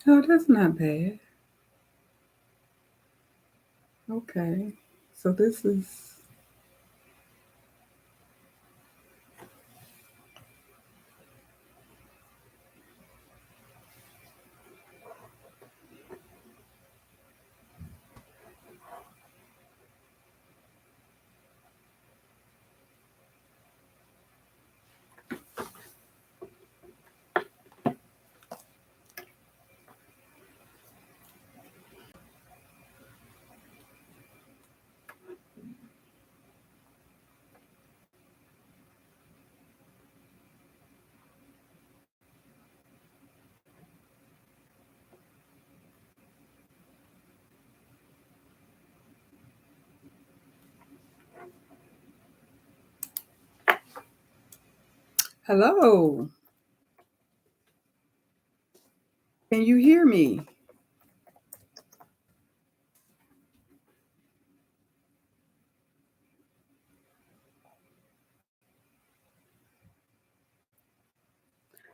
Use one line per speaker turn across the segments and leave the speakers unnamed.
Oh, that's not bad. Okay. So this is hello. Can you hear me?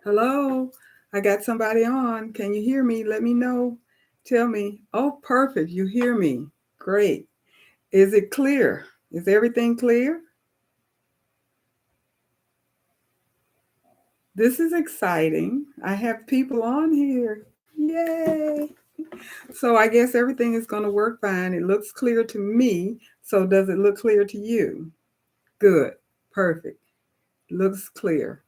Hello. I got somebody on. Can you hear me? Let me know. Tell me. Oh, perfect. You hear me. Great. Is it clear? Is everything clear? This is exciting. I have people on here. Yay. So I guess everything is going to work fine. It looks clear to me. So does it look clear to you? Good. Perfect. Looks clear.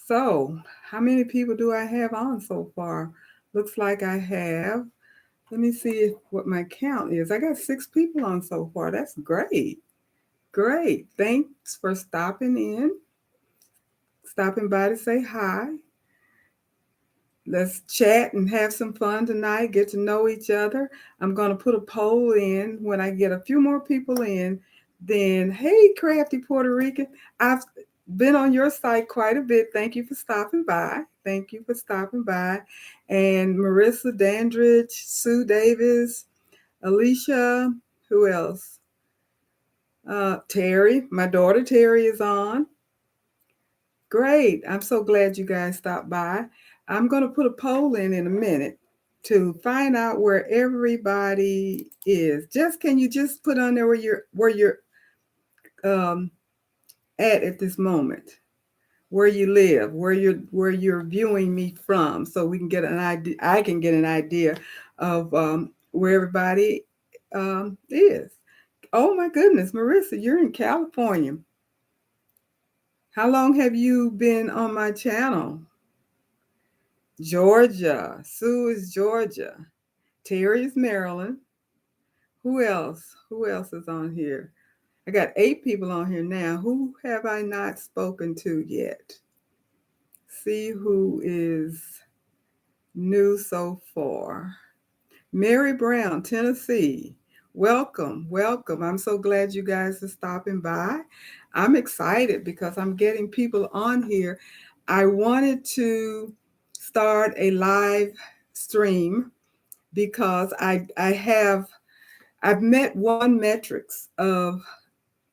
So, how many people do I have on so far? Looks like I have, let me see what my count is. I got 6 people on so far. That's great. Great. Thanks for stopping by to say hi. Let's chat and have some fun tonight, get to know each other. I'm going to put a poll in when I get a few more people in. Then, hey, crafty Puerto Rican, I've been on your site quite a bit. Thank you for stopping by. Thank you for stopping by. And Marissa Dandridge, Sue Davis, Alicia, who else? Terry, my daughter Terry is on. Great. I'm so glad you guys stopped by. I'm going to put a poll in a minute to find out where everybody is. Just can you just put on there where you're um, at this moment, where you live, where you're viewing me from, so we can get an idea. I can get an idea of where everybody is. Oh my goodness, Marissa, you're in California. How long have you been on my channel? Georgia. Sue is Georgia. Terry is Maryland. Who else? Who else is on here? I got 8 people on here now. Who have I not spoken to yet? See who is new so far. Mary Brown, Tennessee. Welcome, welcome. I'm so glad you guys are stopping by. I'm excited because I'm getting people on here. I wanted to start a live stream because I've met one metrics of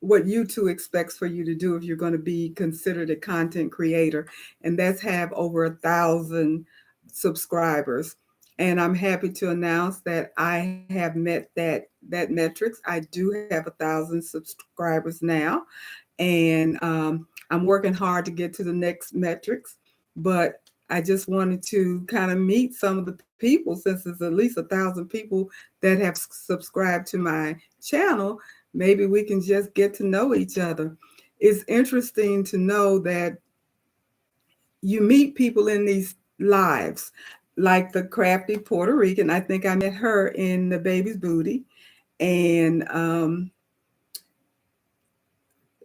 what YouTube expects for you to do if you're going to be considered a content creator, and that's have over 1,000 subscribers. And I'm happy to announce that I have met that metrics. I do have 1,000 subscribers now, and I'm working hard to get to the next metrics. But I just wanted to kind of meet some of the people, since there's at least 1,000 people that have subscribed to my channel. Maybe we can just get to know each other. It's interesting to know that you meet people in these lives, like the crafty Puerto Rican. I think I met her in the baby's booty, and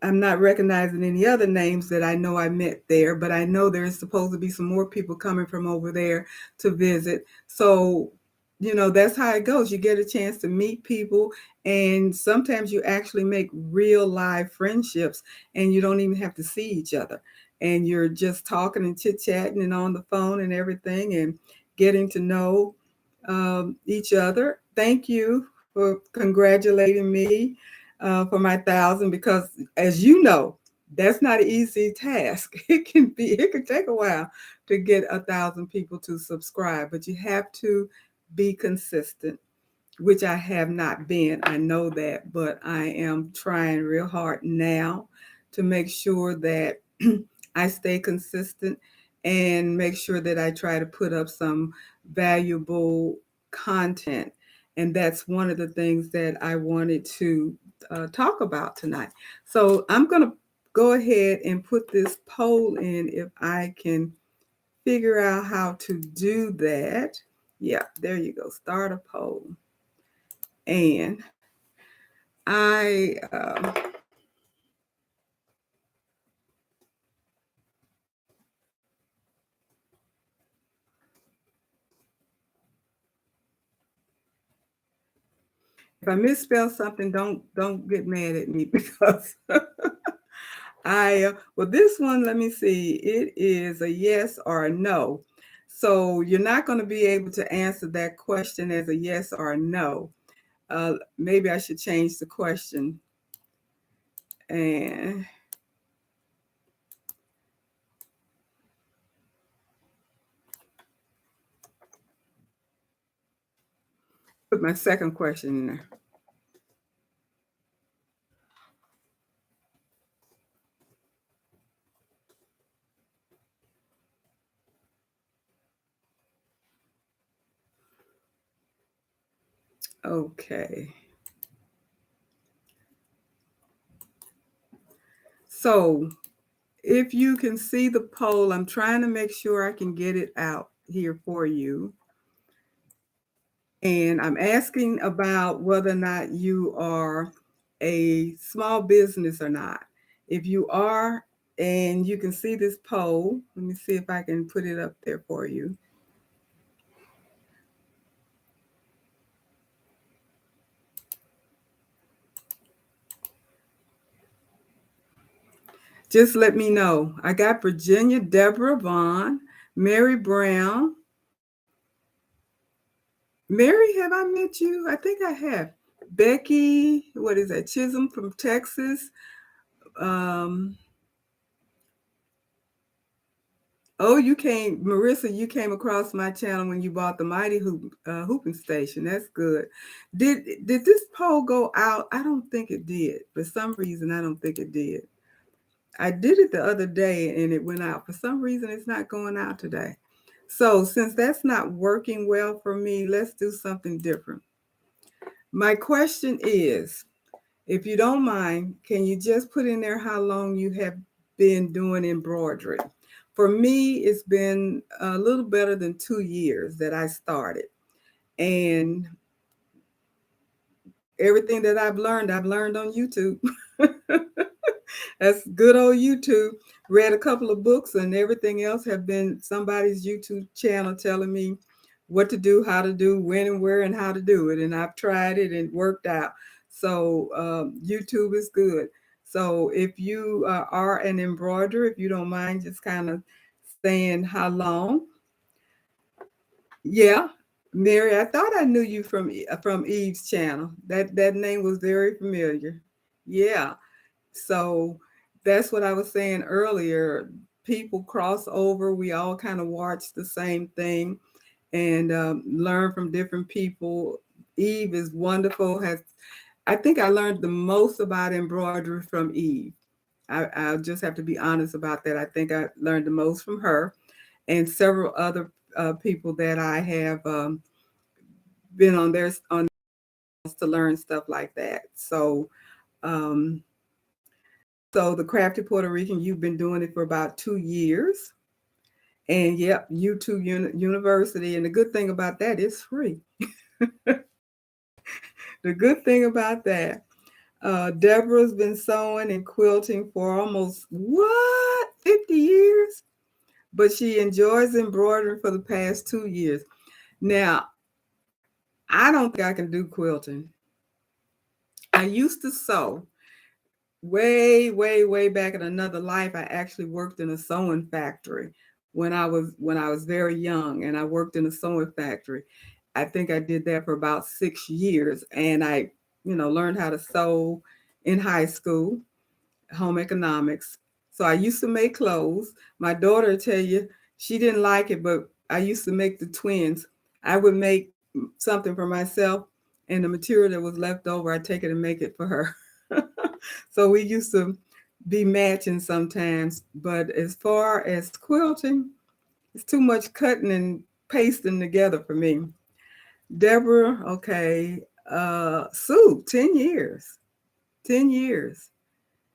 I'm not recognizing any other names that I know I met there, but I know there's supposed to be some more people coming from over there to visit. So, that's how it goes. You get a chance to meet people, and sometimes you actually make real live friendships, and you don't even have to see each other. And you're just talking and chit chatting and on the phone and everything, and getting to know each other. Thank you for congratulating me for my 1,000, because, as you know, That's not an easy task. It can take a while to get 1,000 people to subscribe, but you have to be consistent, which I have not been. I know that, but I am trying real hard now to make sure that I stay consistent and make sure that I try to put up some valuable content. And that's one of the things that I wanted to talk about tonight. So I'm going to go ahead and put this poll in if I can figure out how to do that. Yeah, there you go. Start a poll. And I, if I misspell something, don't get mad at me because well, this one, let me see. It is a yes or a no. So you're not going to be able to answer that question as a yes or a no. Maybe I should change the question and put my second question in there. Okay. So if you can see the poll, I'm trying to make sure I can get it out here for you. And I'm asking about whether or not you are a small business or not. If you are, and you can see this poll, let me see if I can put it up there for you. Just let me know. I got Virginia, Deborah Vaughn, Mary Brown. Mary, have I met you? I think I have. Becky, what is that? Chisholm from Texas. Um, Oh, Marissa, you came across my channel when you bought the Mighty Hooping Station. That's good. Did this poll go out? I don't think it did. For some reason, I don't think it did. I did it the other day and it went out. For some reason, it's not going out today. So since that's not working well for me, let's do something different. My question is, if you don't mind, can you just put in there how long you have been doing embroidery? For me, it's been a little better than 2 years that I started. And everything that I've learned on YouTube. That's good old YouTube. Read a couple of books and everything else have been somebody's YouTube channel telling me what to do, how to do, when and where and how to do it. And I've tried it and worked out. So YouTube is good. So if you are an embroiderer, if you don't mind just kind of saying how long. Yeah, Mary, I thought I knew you from Eve's channel. That name was very familiar. Yeah. So that's what I was saying earlier. People cross over. We all kind of watch the same thing and learn from different people. Eve is wonderful. I think I learned the most about embroidery from Eve. I'll just have to be honest about that. I think I learned the most from her and several other people that I have been on their on to learn stuff like that. Um, so the Crafty Puerto Rican, you've been doing it for about 2 years, and yep, YouTube University. And the good thing about that is free. The good thing about that, Deborah's been sewing and quilting for almost 50 years, but she enjoys embroidering for the past 2 years. Now, I don't think I can do quilting. I used to sew way back in another life. I actually worked in a sewing factory when I was very young, and I worked in a sewing factory. I think I did that for about 6 years, and I learned how to sew in high school, home economics. So I used to make clothes. My daughter tell you she didn't like it, but I used to make the twins. I would make something for myself, and the material that was left over, I'd take it and make it for her. So we used to be matching sometimes. But as far as quilting, it's too much cutting and pasting together for me. Deborah, okay. Sue, 10 years. 10 years.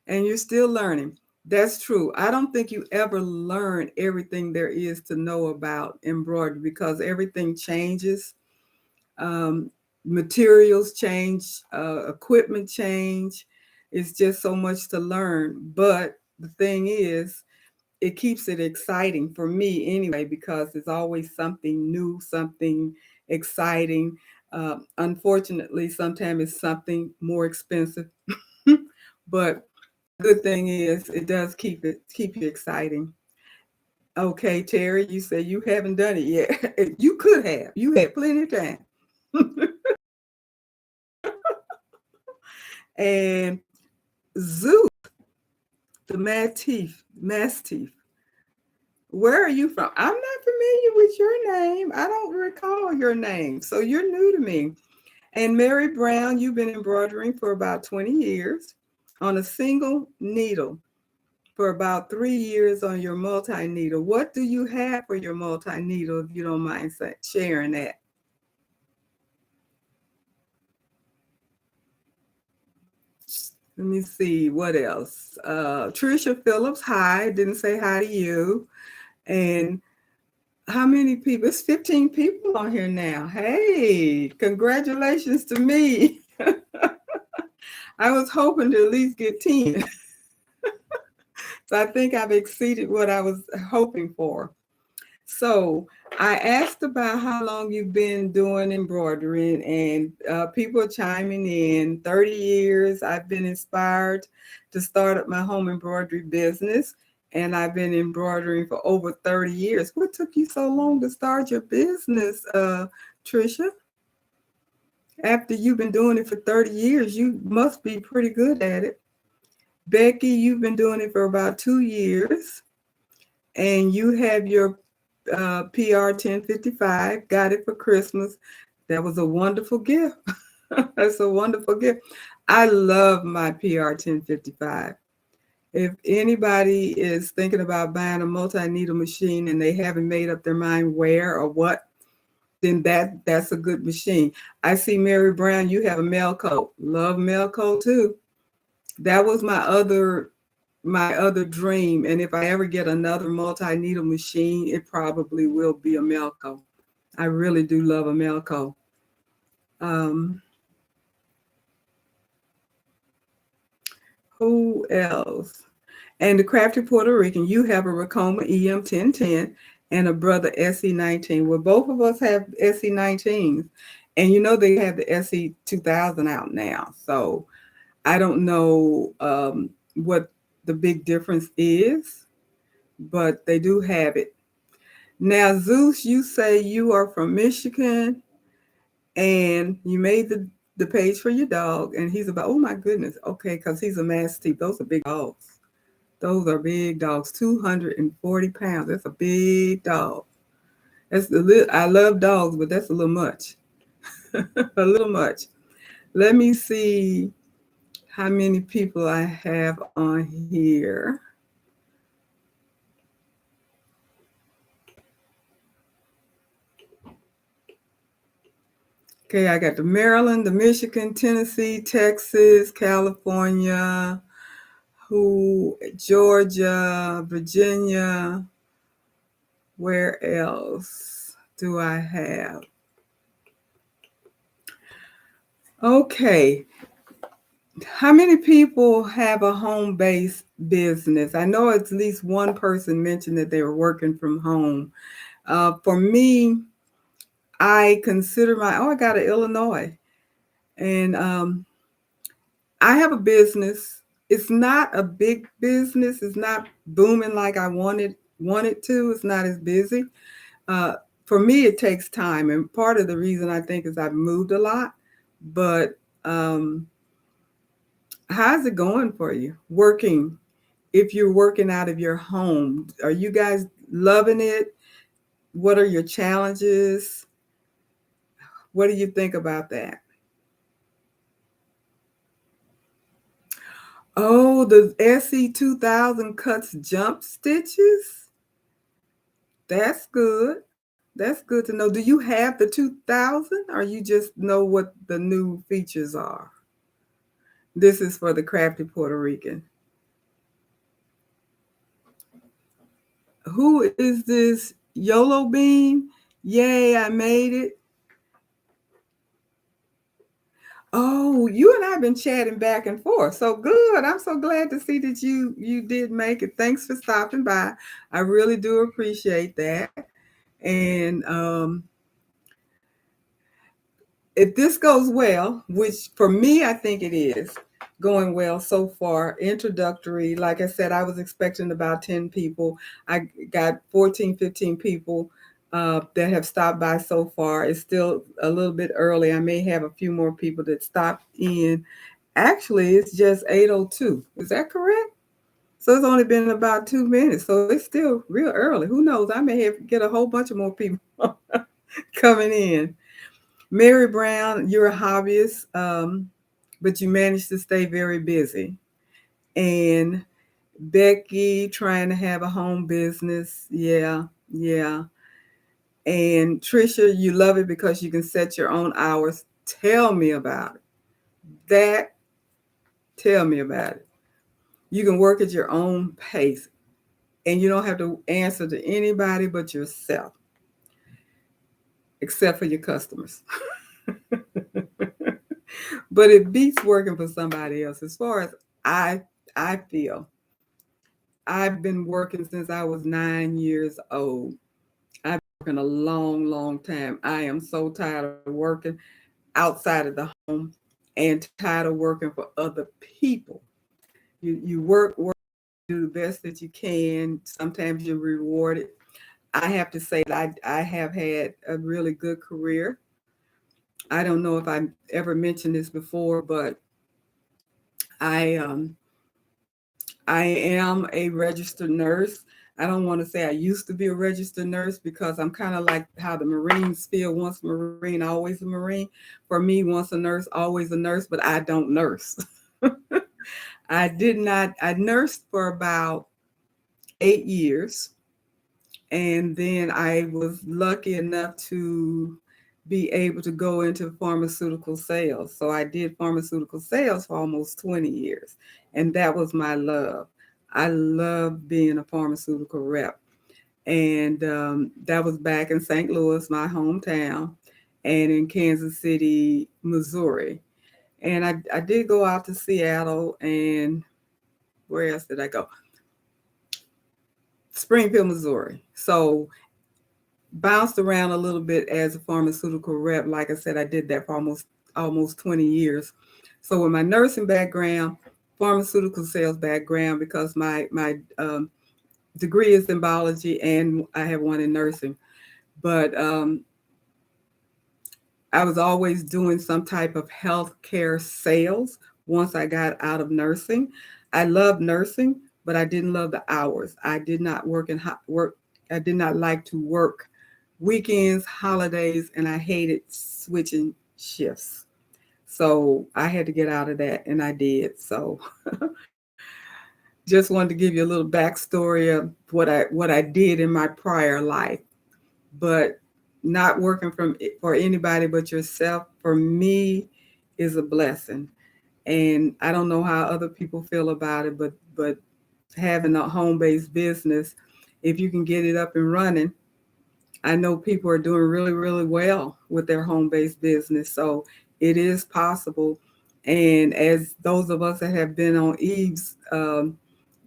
And you're still learning. That's true. I don't think you ever learn everything there is to know about embroidery because everything changes. Um, Materials change, equipment change. It's just so much to learn. But the thing is, it keeps it exciting for me anyway because it's always something new, something exciting. Unfortunately, sometimes it's something more expensive, but good thing is it does keep you exciting. Okay, Terry, you say you haven't done it yet. You could have. You had plenty of time. And Zeus, the Mastiff. Where are you from? I'm not familiar with your name. I don't recall your name. So you're new to me. And Mary Brown, you've been embroidering for about 20 years on a single needle, for about 3 years on your multi needle. What do you have for your multi needle, if you don't mind sharing that? Let me see what else. Trisha Phillips, hi. Didn't say hi to you. And how many people? It's 15 people on here now. Hey, congratulations to me. I was hoping to at least get 10. So I think I've exceeded what I was hoping for. So I asked about how long you've been doing embroidering, and people are chiming in. 30 years. I've been inspired to start up my home embroidery business, and I've been embroidering for over 30 years. What took you so long to start your business, Trisha? After you've been doing it for 30 years, you must be pretty good at it. Becky, you've been doing it for about 2 years, and you have your PR 1055, got it for Christmas. That was a wonderful gift. That's a wonderful gift. I love my PR 1055. If anybody is thinking about buying a multi-needle machine and they haven't made up their mind where or what, then that's a good machine. I see Mary Brown, you have a Melco. Love Melco too. That was my other dream. And if I ever get another multi-needle machine, it probably will be a Melco. I really do love a Melco. Um, who else? And the Crafty Puerto Rican, you have a Racoma EM 1010 and a brother SE19. Well, both of us have SE19s. And you know they have the SE 2000 out now. So I don't know what the big difference is, but they do have it. Now, Zeus, you say you are from Michigan and you made the page for your dog, and he's about, oh my goodness, okay, because he's a Mastiff. Those are big dogs. Those are big dogs, 240 pounds. That's a big dog. I love dogs, but that's a little much. A little much. Let me see how many people I have on here. Okay, I got the Maryland, the Michigan, Tennessee, Texas, California, Georgia, Virginia. Where else do I have? Okay. How many people have a home-based business? I know at least one person mentioned that they were working from home. For me, I consider I got an Illinois. And I have a business. It's not a big business. It's not booming like I wanted to. It's not as busy. Uh, for me, it takes time, and part of the reason I think is I've moved a lot. But how's it going for you? Working if you're working out of your home. Are you guys loving it? What are your challenges? What do you think about that? Oh, the SE 2000 cuts jump stitches. That's good. That's good to know. Do you have the 2000 or you just know what the new features are? This is for the crafty Puerto Rican. Who is this? YOLO Bean? Yay, I made it. Oh, you and I have been chatting back and forth. So good. I'm so glad to see that you did make it. Thanks for stopping by. I really do appreciate that. And if this goes well, which for me I think it is going well so far, introductory, like I said, I was expecting about 10 people. I got 14, 15 people that have stopped by so far. It's still a little bit early. I may have a few more people that stopped in. Actually, it's just 8:02. Is that correct? So it's only been about 2 minutes. So it's still real early. Who knows? I may have get a whole bunch of more people coming in. Mary Brown, you're a hobbyist, but you managed to stay very busy. And Becky, trying to have a home business. Yeah, yeah. And Trisha, you love it because you can set your own hours. Tell me about it. That, tell me about it. You can work at your own pace and you don't have to answer to anybody but yourself, except for your customers. But it beats working for somebody else. As far as I I feel, I've been working since I was 9 years old. I've been working a long, long time. I am so tired of working outside of the home and tired of working for other people. You work, do the best that you can. Sometimes you're rewarded. I have to say that I have had a really good career. I don't know if I ever mentioned this before, but I I am a registered nurse. I don't want to say I used to be a registered nurse because I'm kind of like how the Marines feel, once a Marine, always a Marine. For me, once a nurse, always a nurse, but I don't nurse. I did not, I nursed for about 8 years. And then I was lucky enough to be able to go into pharmaceutical sales. So I did pharmaceutical sales for almost 20 years. And that was my love. I love being a pharmaceutical rep. And that was back in St. Louis, my hometown, and in Kansas City, Missouri. And I did go out to Seattle, and where else did I go? Springfield, Missouri. So bounced around a little bit as a pharmaceutical rep. Like I said, I did that for almost 20 years. So with my nursing background, pharmaceutical sales background, because my degree is in biology and I have one in nursing. But I was always doing some type of healthcare sales once I got out of nursing. I loved nursing, but I didn't love the hours. I did not work. I did not like to work weekends, holidays, and I hated switching shifts. So I had to get out of that, and I did. So just wanted to give you a little backstory of what I did in my prior life. But not working for anybody but yourself for me is a blessing. And I don't know how other people feel about it, but having a home-based business, if you can get it up and running, I know people are doing really, really well with their home-based business. So it is possible. And as those of us that have been on Eve's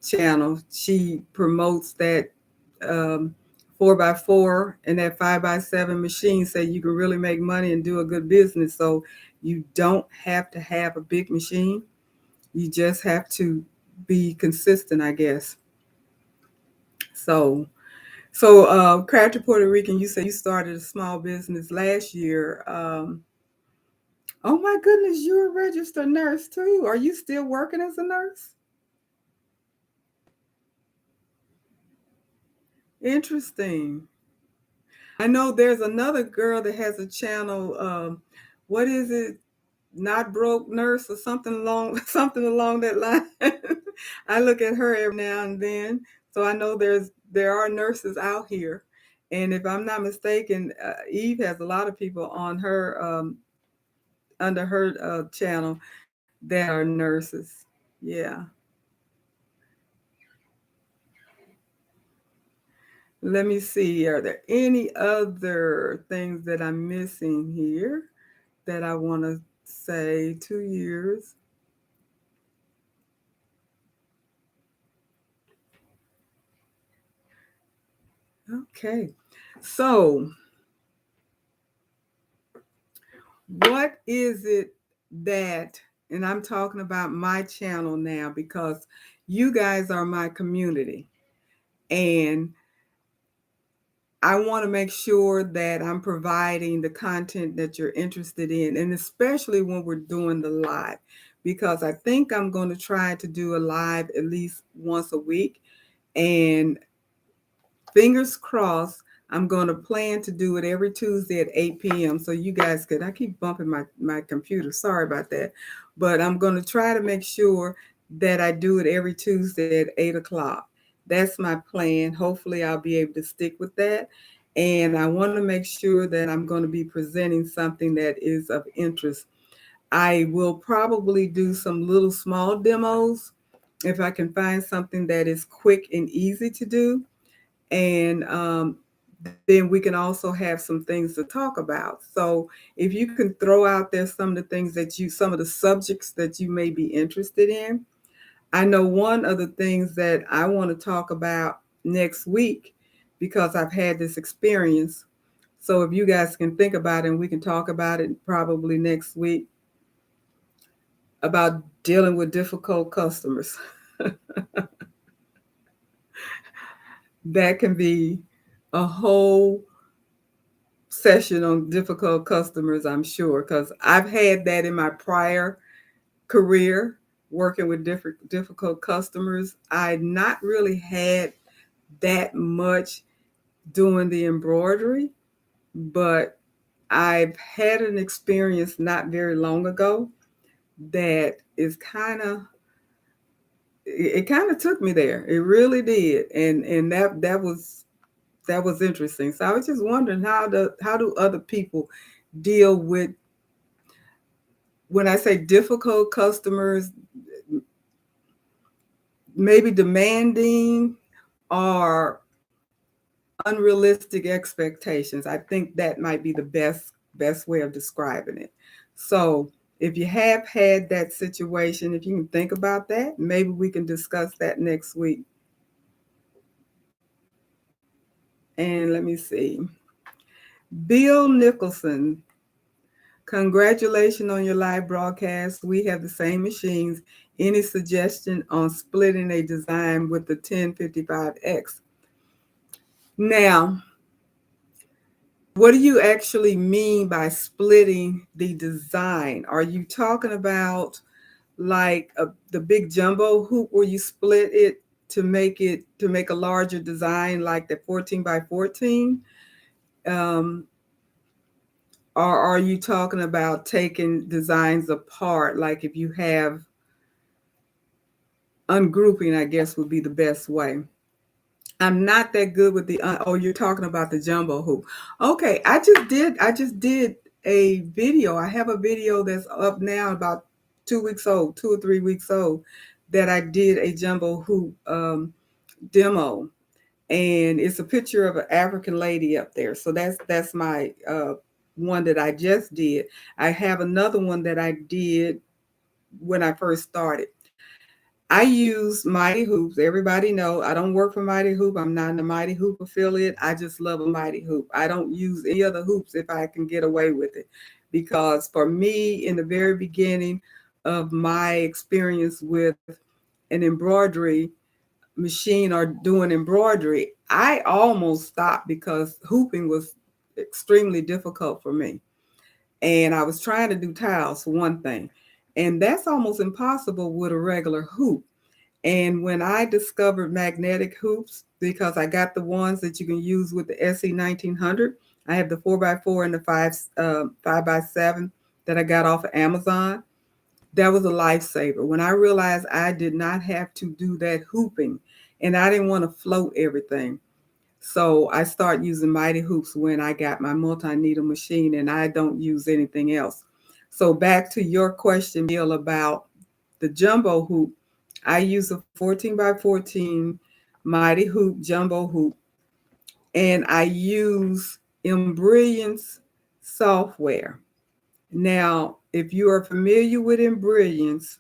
channel, she promotes that um, 4x4 and that 5x7 machine, so you can really make money and do a good business. So you don't have to have a big machine. You just have to be consistent, I guess. So Crafty Puerto Rican, you said you started a small business last year. Oh my goodness, you're a registered nurse too. Are you still working as a nurse? Interesting. I know there's another girl that has a channel. What is it? Not broke nurse or something along something along that line. I look at her every now and then, so I know there are nurses out here. And if I'm not mistaken, Eve has a lot of people on her under her channel that are nurses. Yeah. Let me see. Are there any other things that I'm missing here that I want to say? 2 years. Okay. So, what is it that, and I'm talking about my channel now because you guys are my community, and I want to make sure that I'm providing the content that you're interested in, and especially when we're doing the live, because I think I'm going to try to do a live at least once a week. And fingers crossed, I'm going to plan to do it every Tuesday at 8 p.m. So you guys could, I keep bumping my computer. Sorry about that. But I'm going to try to make sure that I do it every Tuesday at 8 o'clock. That's my plan. Hopefully, I'll be able to stick with that. And I want to make sure that I'm going to be presenting something that is of interest. I will probably do some little small demos if I can find something that is quick and easy to do. And then we can also have some things to talk about. So if you can throw out there some of the things that some of the subjects that you may be interested in. I know one of the things that I want to talk about next week because I've had this experience. So if you guys can think about it, and we can talk about it probably next week about dealing with difficult customers. That can be a whole session on difficult customers, I'm sure, because I've had that in my prior career working with difficult customers. I not really had that much doing the embroidery, but I've had an experience not very long ago that is kind of it kind of took me there. It really did, and that was interesting. So I was just wondering how do other people deal with, when I say difficult customers, maybe demanding or unrealistic expectations. I think that might be the best way of describing it. So if you have had that situation, if you can think about that, maybe we can discuss that next week. And let me see. Bill Nicholson, congratulations on your live broadcast. We have the same machines. Any suggestion on splitting a design with the 1055X? Now, what do you actually mean by splitting the design? Are you talking about like the big jumbo hoop where you split it to make a larger design like the 14 by 14? Um, or are you talking about taking designs apart? Like if you have ungrouping, I guess would be the best way. I'm not that good with the oh, you're talking about the jumbo hoop. Okay, I just did a video. I have a video that's up now about 2 weeks old, 2 or 3 weeks old, that I did a jumbo hoop demo, and it's a picture of an African lady up there. So that's my one that I just did. I have another one that I did when I first started. I use Mighty Hoops. Everybody know I don't work for Mighty Hoop. I'm not in a Mighty Hoop affiliate. I just love a Mighty Hoop. I don't use any other hoops if I can get away with it. Because for me, in the very beginning of my experience with an embroidery machine or doing embroidery, I almost stopped because hooping was extremely difficult for me. And I was trying to do tiles for one thing. And that's almost impossible with a regular hoop. And when I discovered magnetic hoops, because I got the ones that you can use with the SE 1900. I have the 4x4 and the 5x7 that I got off of Amazon. That was a lifesaver. When I realized I did not have to do that hooping, and I didn't want to float everything. So I started using Mighty Hoops when I got my multi-needle machine, and I don't use anything else. So back to your question, Bill, about the jumbo hoop. I use a 14 by 14 Mighty Hoop jumbo hoop, and I use Embroidery's software. Now, if you are familiar with Embroidery's,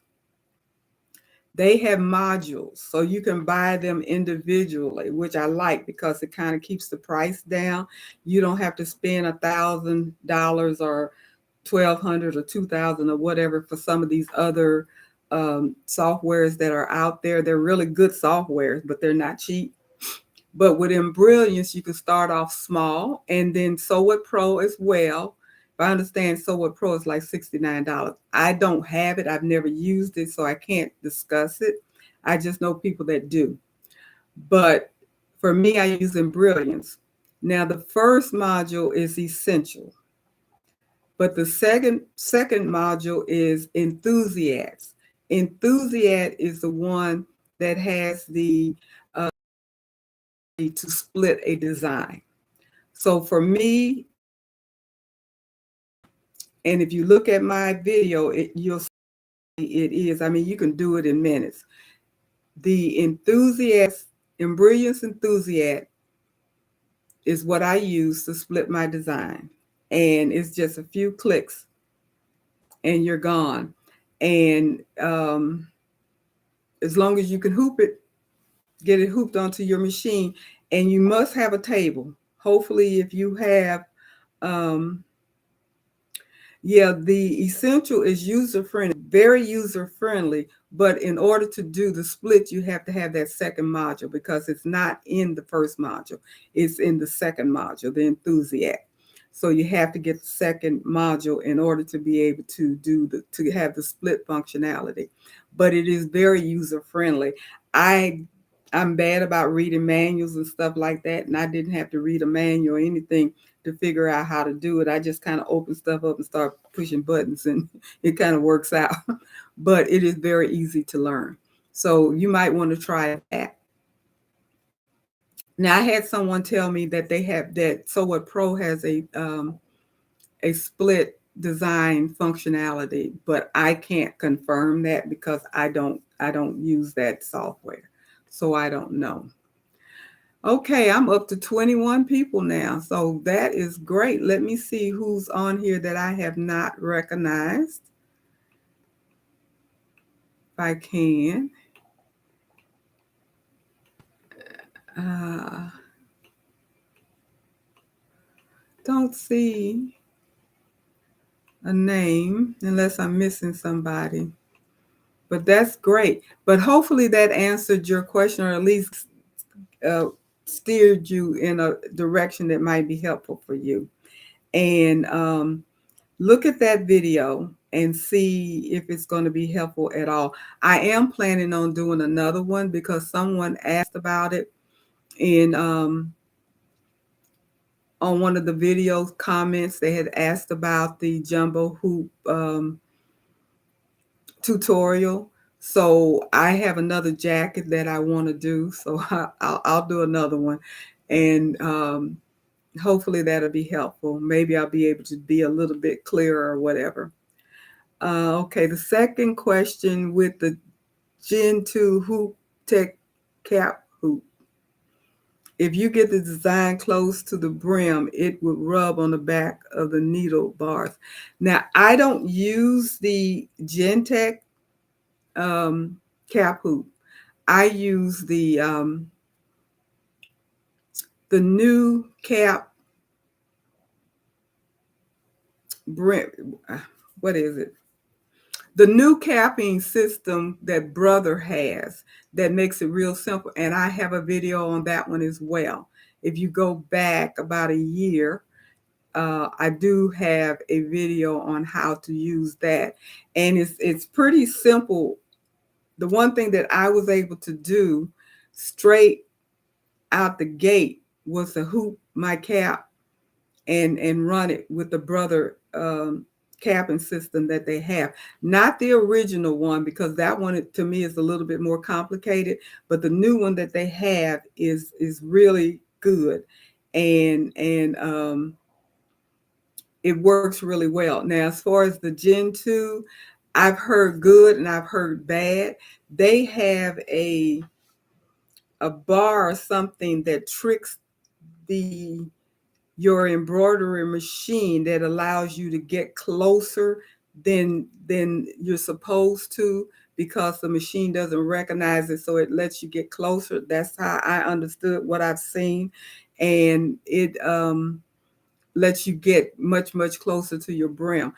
they have modules, so you can buy them individually, which I like because it kind of keeps the price down. You don't have to spend $1,000 or 1,200 or 2,000 or whatever for some of these other softwares that are out there. They're really good softwares, but they're not cheap. But within Brilliance, you can start off small, and then Sew It Pro as well. If I understand, Sew It Pro is like $69. I don't have it. I've never used it, so I can't discuss it. I just know people that do. But for me, I use in Brilliance. Now, the first module is Essential, but the second module is Enthusiast. Enthusiast is the one that has the to split a design. So for me, and if you look at my video, you'll see it is. I mean, you can do it in minutes. The enthusiast, Embroidery's enthusiast, is what I use to split my design, and it's just a few clicks, and you're gone. And as long as you can hoop it, get it hooped onto your machine, and you must have a table. Hopefully, if you have yeah, the Essential is user-friendly, very user-friendly, but in order to do the split, you have to have that second module because it's not in the first module. It's in the second module, the Enthusiast. So you have to get the second module in order to be able to to have the split functionality. But it is very user-friendly. I'm bad about reading manuals and stuff like that, and I didn't have to read a manual or anything to figure out how to do it. I just kind of open stuff up and start pushing buttons, and it kind of works out. But it is very easy to learn. So you might want to try that. Now, I had someone tell me that they have that So What Pro has a split design functionality, but I can't confirm that because I don't use that software. So I don't know. Okay, I'm up to 21 people now. So that is great. Let me see who's on here that I have not recognized. If I can. Don't see a name unless I'm missing somebody. But that's great. But hopefully that answered your question, or at least steered you in a direction that might be helpful for you. And look at that video and see if it's going to be helpful at all. I am planning on doing another one because someone asked about it in on one of the video comments. They had asked about the jumbo hoop tutorial. So I have another jacket that I want to do. So I'll do another one. And hopefully that'll be helpful. Maybe I'll be able to be a little bit clearer or whatever. Okay, the second question with the Gen 2 hoop tech cap hoop. If you get the design close to the brim, it would rub on the back of the needle bars. Now, I don't use the Gentech cap hoop. I use the new cap brim. What is it? The new capping system that Brother has that makes it real simple. And I have a video on that one as well. If you go back about a year, I do have a video on how to use that. And it's pretty simple. The one thing that I was able to do straight out the gate was to hoop my cap and run it with the brother capping system that they have. Not the original one, because that one to me is a little bit more complicated, but the new one that they have is really good. And it works really well. Now, as far as the Gen 2, I've heard good and I've heard bad. They have a bar or something that tricks the your embroidery machine, that allows you to get closer than you're supposed to, because the machine doesn't recognize it, so it lets you get closer. That's how I understood what I've seen. And it lets you get much closer to your brim.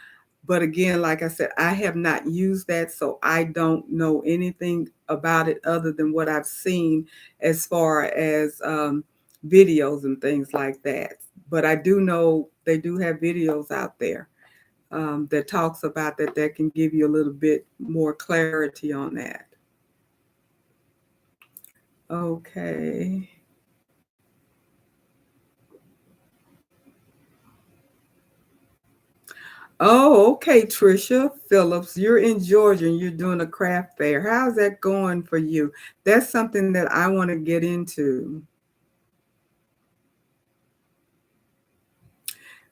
But again, like I said, I have not used that, so I don't know anything about it other than what I've seen as far as videos and things like that. But I do know they do have videos out there that talks about that, that can give you a little bit more clarity on that. Okay. Oh, okay, Trisha Phillips. You're in Georgia and you're doing a craft fair. How's that going for you? That's something that I want to get into.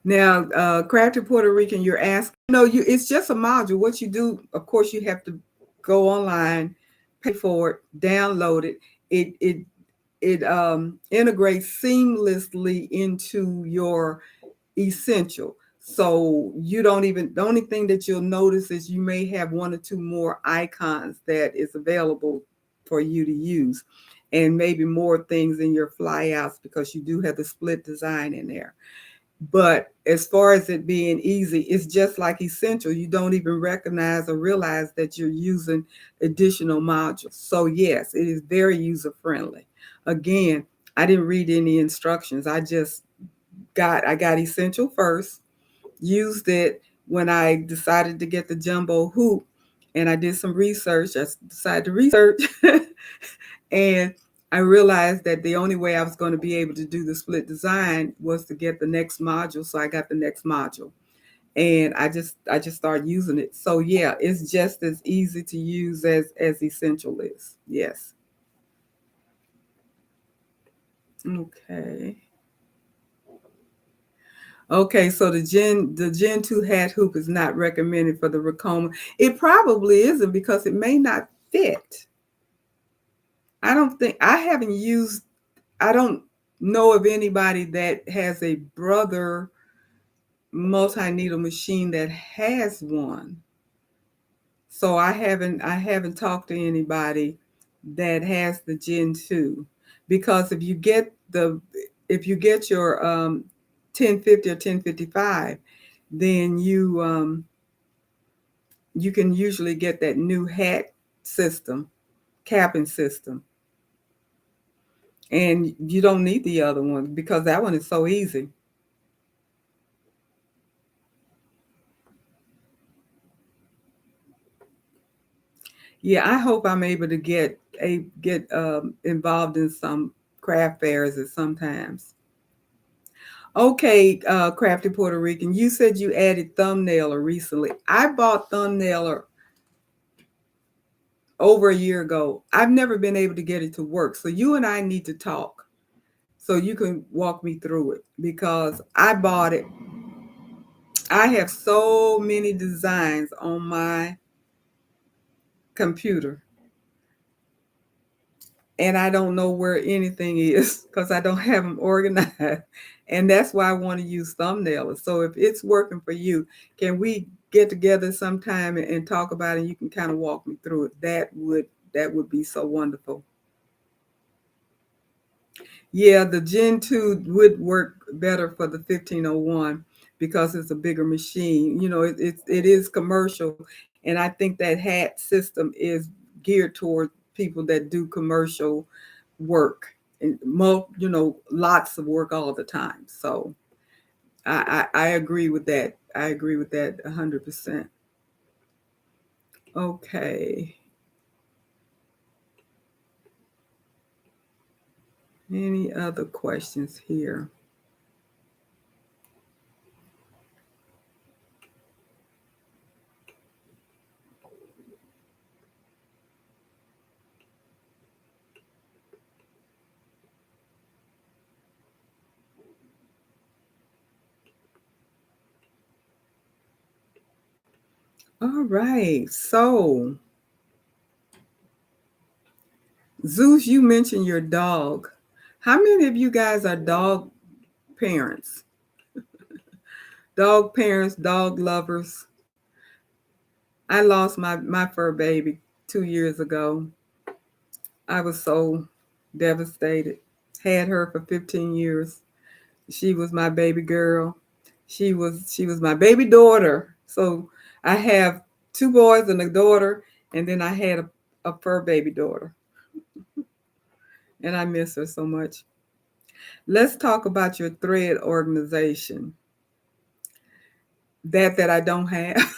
Now, Crafted Puerto Rican, you're asking, no, it's just a module. What you do, of course, you have to go online, pay for it, download it. It integrates seamlessly into your essential. So you don't even, the only thing that you'll notice is you may have one or two more icons that is available for you to use, and maybe more things in your flyouts, because you do have the split design in there. But as far as it being easy, it's just like essential. You don't even recognize or realize that you're using additional modules. So yes, it is very user friendly. Again, I didn't read any instructions. I got essential first, used it when I decided to get the jumbo hoop, and I did some research. I decided to research and I realized that the only way I was going to be able to do the split design was to get the next module. So I got the next module, and I just started using it. So yeah, it's just as easy to use as essential is. Yes. Okay. Okay, so the Gen 2 hat hoop is not recommended for the Racoma. It probably isn't, because it may not fit. I haven't used, I don't know of anybody that has a brother multi-needle machine that has one. So I haven't talked to anybody that has the Gen 2, because if you get your 1050 or 1055, then you can usually get that new hat system, capping system. And you don't need the other one, because that one is so easy. Yeah, I hope I'm able to get involved in some craft fairs at sometimes. Okay, Crafty Puerto Rican, you said you added thumbnailer recently. I bought thumbnailer over a year ago. I've never been able to get it to work. So you and I need to talk so you can walk me through it, because I bought it. I have so many designs on my computer, and I don't know where anything is because I don't have them organized. And that's why I want to use thumbnailers. So if it's working for you, can we get together sometime and talk about it, and you can kind of walk me through it? That would be so wonderful. Yeah, the Gen 2 would work better for the 1501, because it's a bigger machine. It is commercial, and I think that hat system is geared toward people that do commercial work, and lots of work all the time. So I agree with that. I agree with that 100%. Okay. Any other questions here? All right. So, Zeus, you mentioned your dog. How many of you guys are dog parents? Dog parents, dog lovers. I lost my fur baby 2 years ago. I was so devastated. Had her for 15 years. She was my baby girl. She was my baby daughter. So I have two boys and a daughter, and then I had a fur baby daughter, and I miss her so much. Let's talk about your thread organization. That I don't have.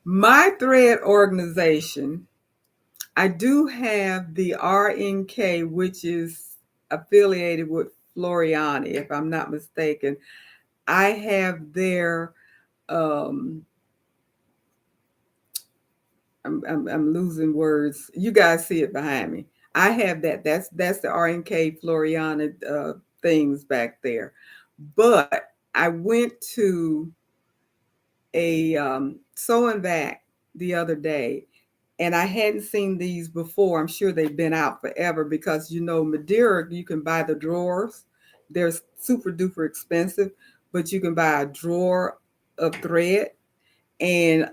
My thread organization, I do have the RNK, which is affiliated with Floriani, if I'm not mistaken. I have their um I'm losing words. You guys see it behind me. I have that. That's the RNK Floriana things back there. But I went to a sewing back the other day, and I hadn't seen these before. I'm sure they've been out forever because Madeira, you can buy the drawers. They're super duper expensive, but you can buy a drawer of thread. And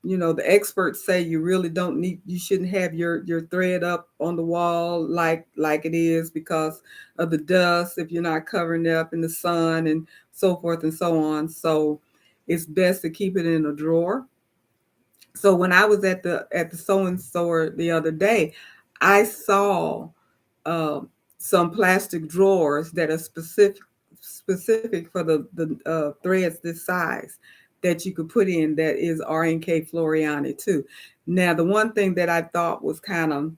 the experts say you shouldn't have your thread up on the wall like it is because of the dust if you're not covering it up in the sun and so forth and so on. So it's best to keep it in a drawer. So when I was at the sewing store the other day, I saw uh, some plastic drawers that are specific for the threads this size that you could put in that is RNK Floriani too. Now the one thing that I thought was kind of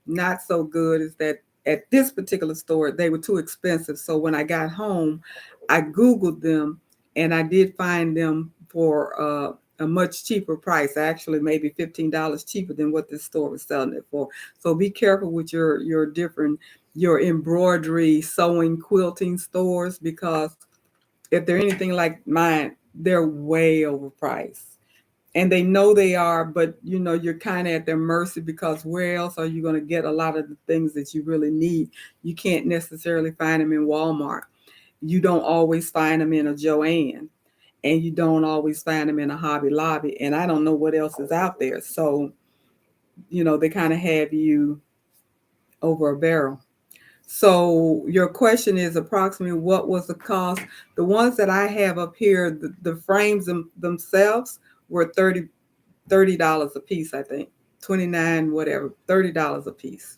not so good is that at this particular store they were too expensive. So when I got home, I Googled them and I did find them for a much cheaper price, actually maybe $15 cheaper than what this store was selling it for. So be careful with your embroidery, sewing, quilting stores because if they're anything like mine, they're way overpriced. And they know they are, but you're kind of at their mercy because where else are you going to get a lot of the things that you really need? You can't necessarily find them in Walmart. You don't always find them in a Joann, and you don't always find them in a Hobby Lobby, and I don't know what else is out there. So, they kind of have you over a barrel. So your question is approximately what was the cost? The ones that I have up here, the frames themselves were $30 a piece, I think. 29, whatever, $30 a piece.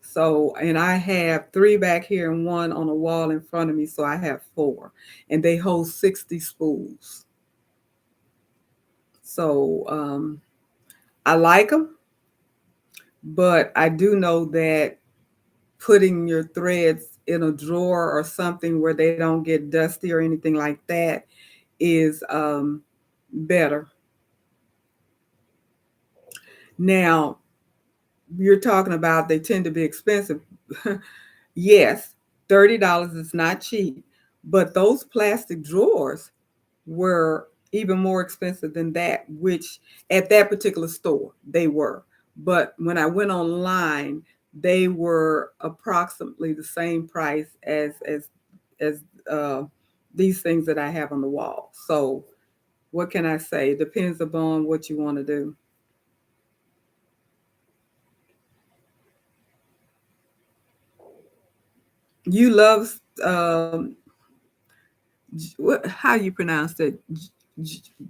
So, and I have three back here and one on a wall in front of me, so I have four. And they hold 60 spools. So I like them, but I do know that putting your threads in a drawer or something where they don't get dusty or anything like that is better. Now, you're talking about they tend to be expensive. Yes, $30 is not cheap, but those plastic drawers were even more expensive than that, which at that particular store they were. But when I went online, they were approximately the same price as uh, these things that I have on the wall. So what can I say? It depends upon what you want to do. You love what? How you pronounce it?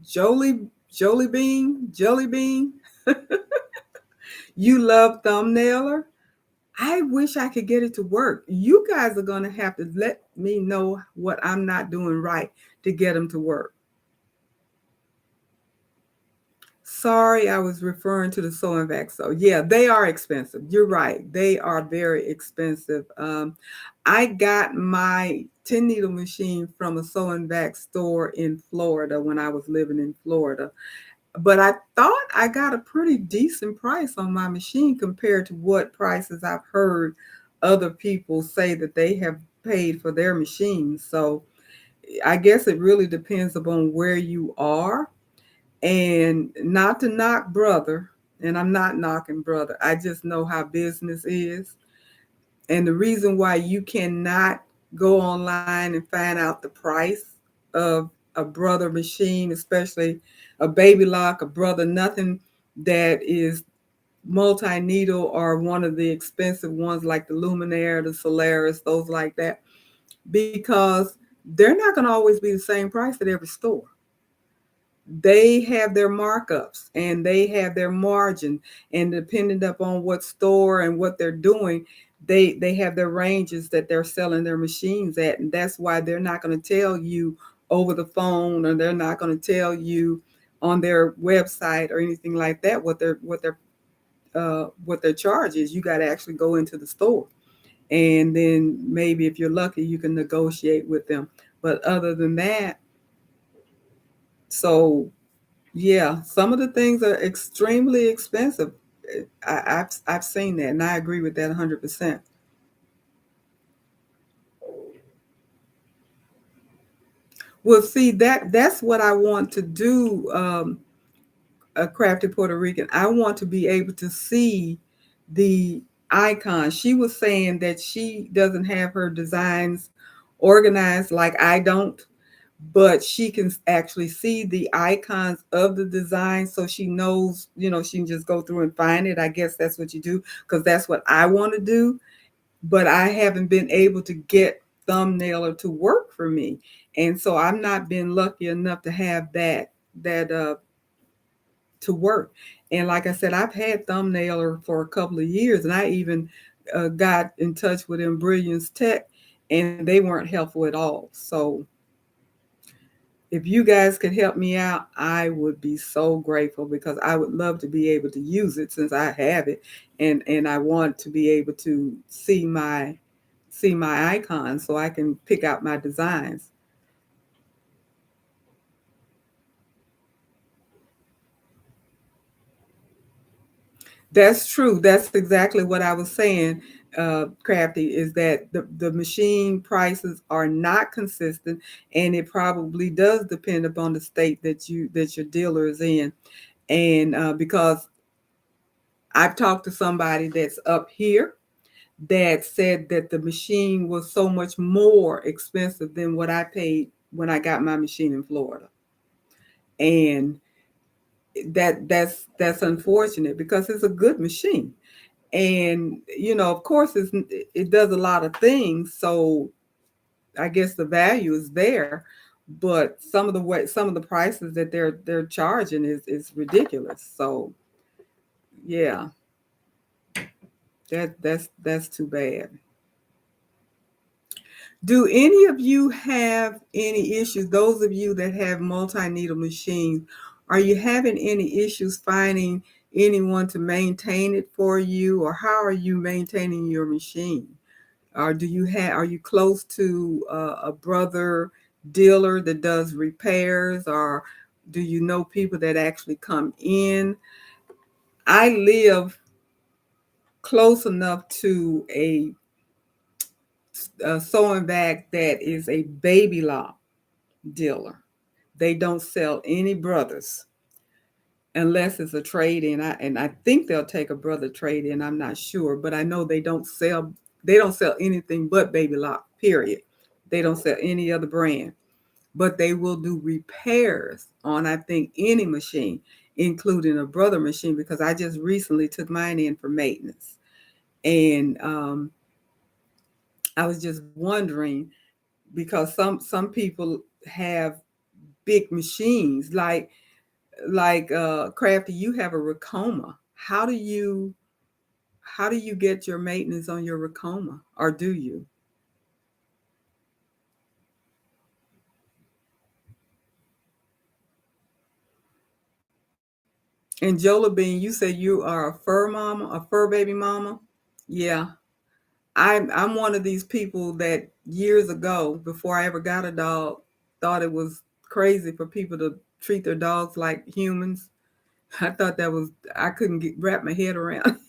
Jolie Bean, Jelly Bean. You love thumbnailer. I wish I could get it to work. You guys are going to have to let me know what I'm not doing right to get them to work. Sorry, I was referring to the sewing vac. So yeah, they are expensive. You're right. They are very expensive. I got my 10 needle machine from a sewing vac store in Florida when I was living in Florida. But I thought I got a pretty decent price on my machine compared to what prices I've heard other people say that they have paid for their machines. So I guess it really depends upon where you are, and not to knock brother, and I'm not knocking brother. I just know how business is. And the reason why you cannot go online and find out the price of a brother machine, especially a baby lock, a brother, nothing that is multi needle or one of the expensive ones like the Luminaire, the Solaris, those like that, because they're not going to always be the same price at every store. They have their markups and they have their margin, and depending upon what store and what they're doing, they have their ranges that they're selling their machines at, and that's why they're not going to tell you over the phone, or they're not going to tell you on their website or anything like that what their charge is. You got to actually go into the store, and then maybe if you're lucky you can negotiate with them. But other than that, so yeah, some of the things are extremely expensive. I've seen that, and I agree with that 100%. Well, see, that's what I want to do. A crafty Puerto Rican. I want to be able to see the icon. She was saying that she doesn't have her designs organized like I don't, but she can actually see the icons of the design, so she knows, she can just go through and find it. I guess that's what you do, because that's what I want to do, but I haven't been able to get Thumbnailer to work for me. And so I've not been lucky enough to have that to work. And like I said, I've had Thumbnailer for a couple of years, and I even got in touch with Embroidery Tech, and they weren't helpful at all. So if you guys could help me out, I would be so grateful, because I would love to be able to use it since I have it, and I want to be able to see my icons so I can pick out my designs. That's true. That's exactly what I was saying, Crafty, is that the machine prices are not consistent, and it probably does depend upon the state that your dealer is in. And because I've talked to somebody that's up here that said that the machine was so much more expensive than what I paid when I got my machine in Florida. And that's unfortunate, because it's a good machine. And of course it does a lot of things, so I guess the value is there, but some of the prices that they're charging is ridiculous. So yeah, that's too bad. Do any of you have any issues? Those of you that have multi-needle machines, are you having any issues finding anyone to maintain it for you, or how are you maintaining your machine? Or are you close to a brother dealer that does repairs, or do you know people that actually come in? I live close enough to a sewing bag that is a baby lock dealer. They don't sell any brothers unless it's a trade in. And I think they'll take a brother trade in. I'm not sure, but I know they don't sell anything but baby lock. Period. They don't sell any other brand, but they will do repairs on, I think, any machine, including a brother machine, because I just recently took mine in for maintenance. And I was just wondering, because some people have big machines, like Crafty, you have a Racoma. How do you get your maintenance on your Racoma, or do you? And Jola Bean, you say you are a fur mama, a fur baby mama. Yeah, I'm one of these people that years ago, before I ever got a dog, thought it was crazy for people to treat their dogs like humans. I thought that was I couldn't wrap my head around.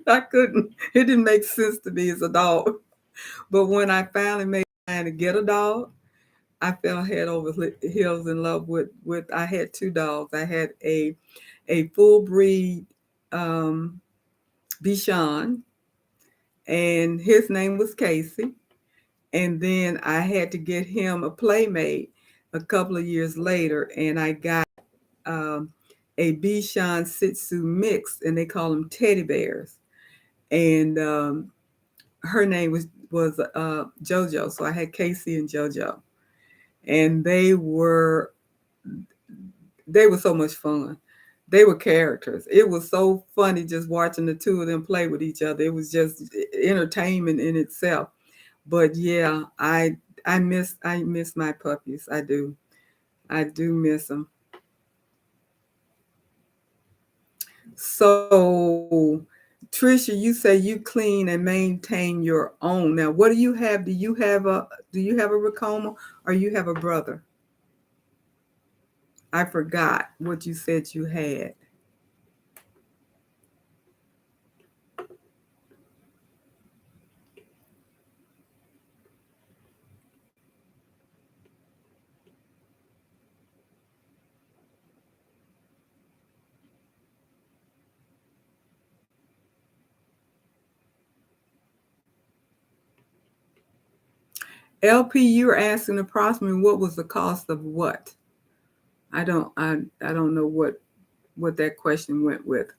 I couldn't. It didn't make sense to me as a dog. But when I finally made plan to get a dog, I fell head over heels in love with. I had two dogs. I had a full breed um, Bichon, and his name was Casey. And then I had to get him a playmate a couple of years later, and I got um, a Bichon Shih Tzu mix, and they call them teddy bears. And her name was JoJo, so I had Casey and JoJo, and they were so much fun. They were characters. It was so funny just watching the two of them play with each other. It was just entertainment in itself. But yeah, I miss my puppies. I do miss them. So, Trisha, you say you clean and maintain your own. Now, what do you have? Do you have a Racoma, or you have a brother? I forgot what you said you had. LP, you're asking approximately what was the cost of what? I don't know what that question went with.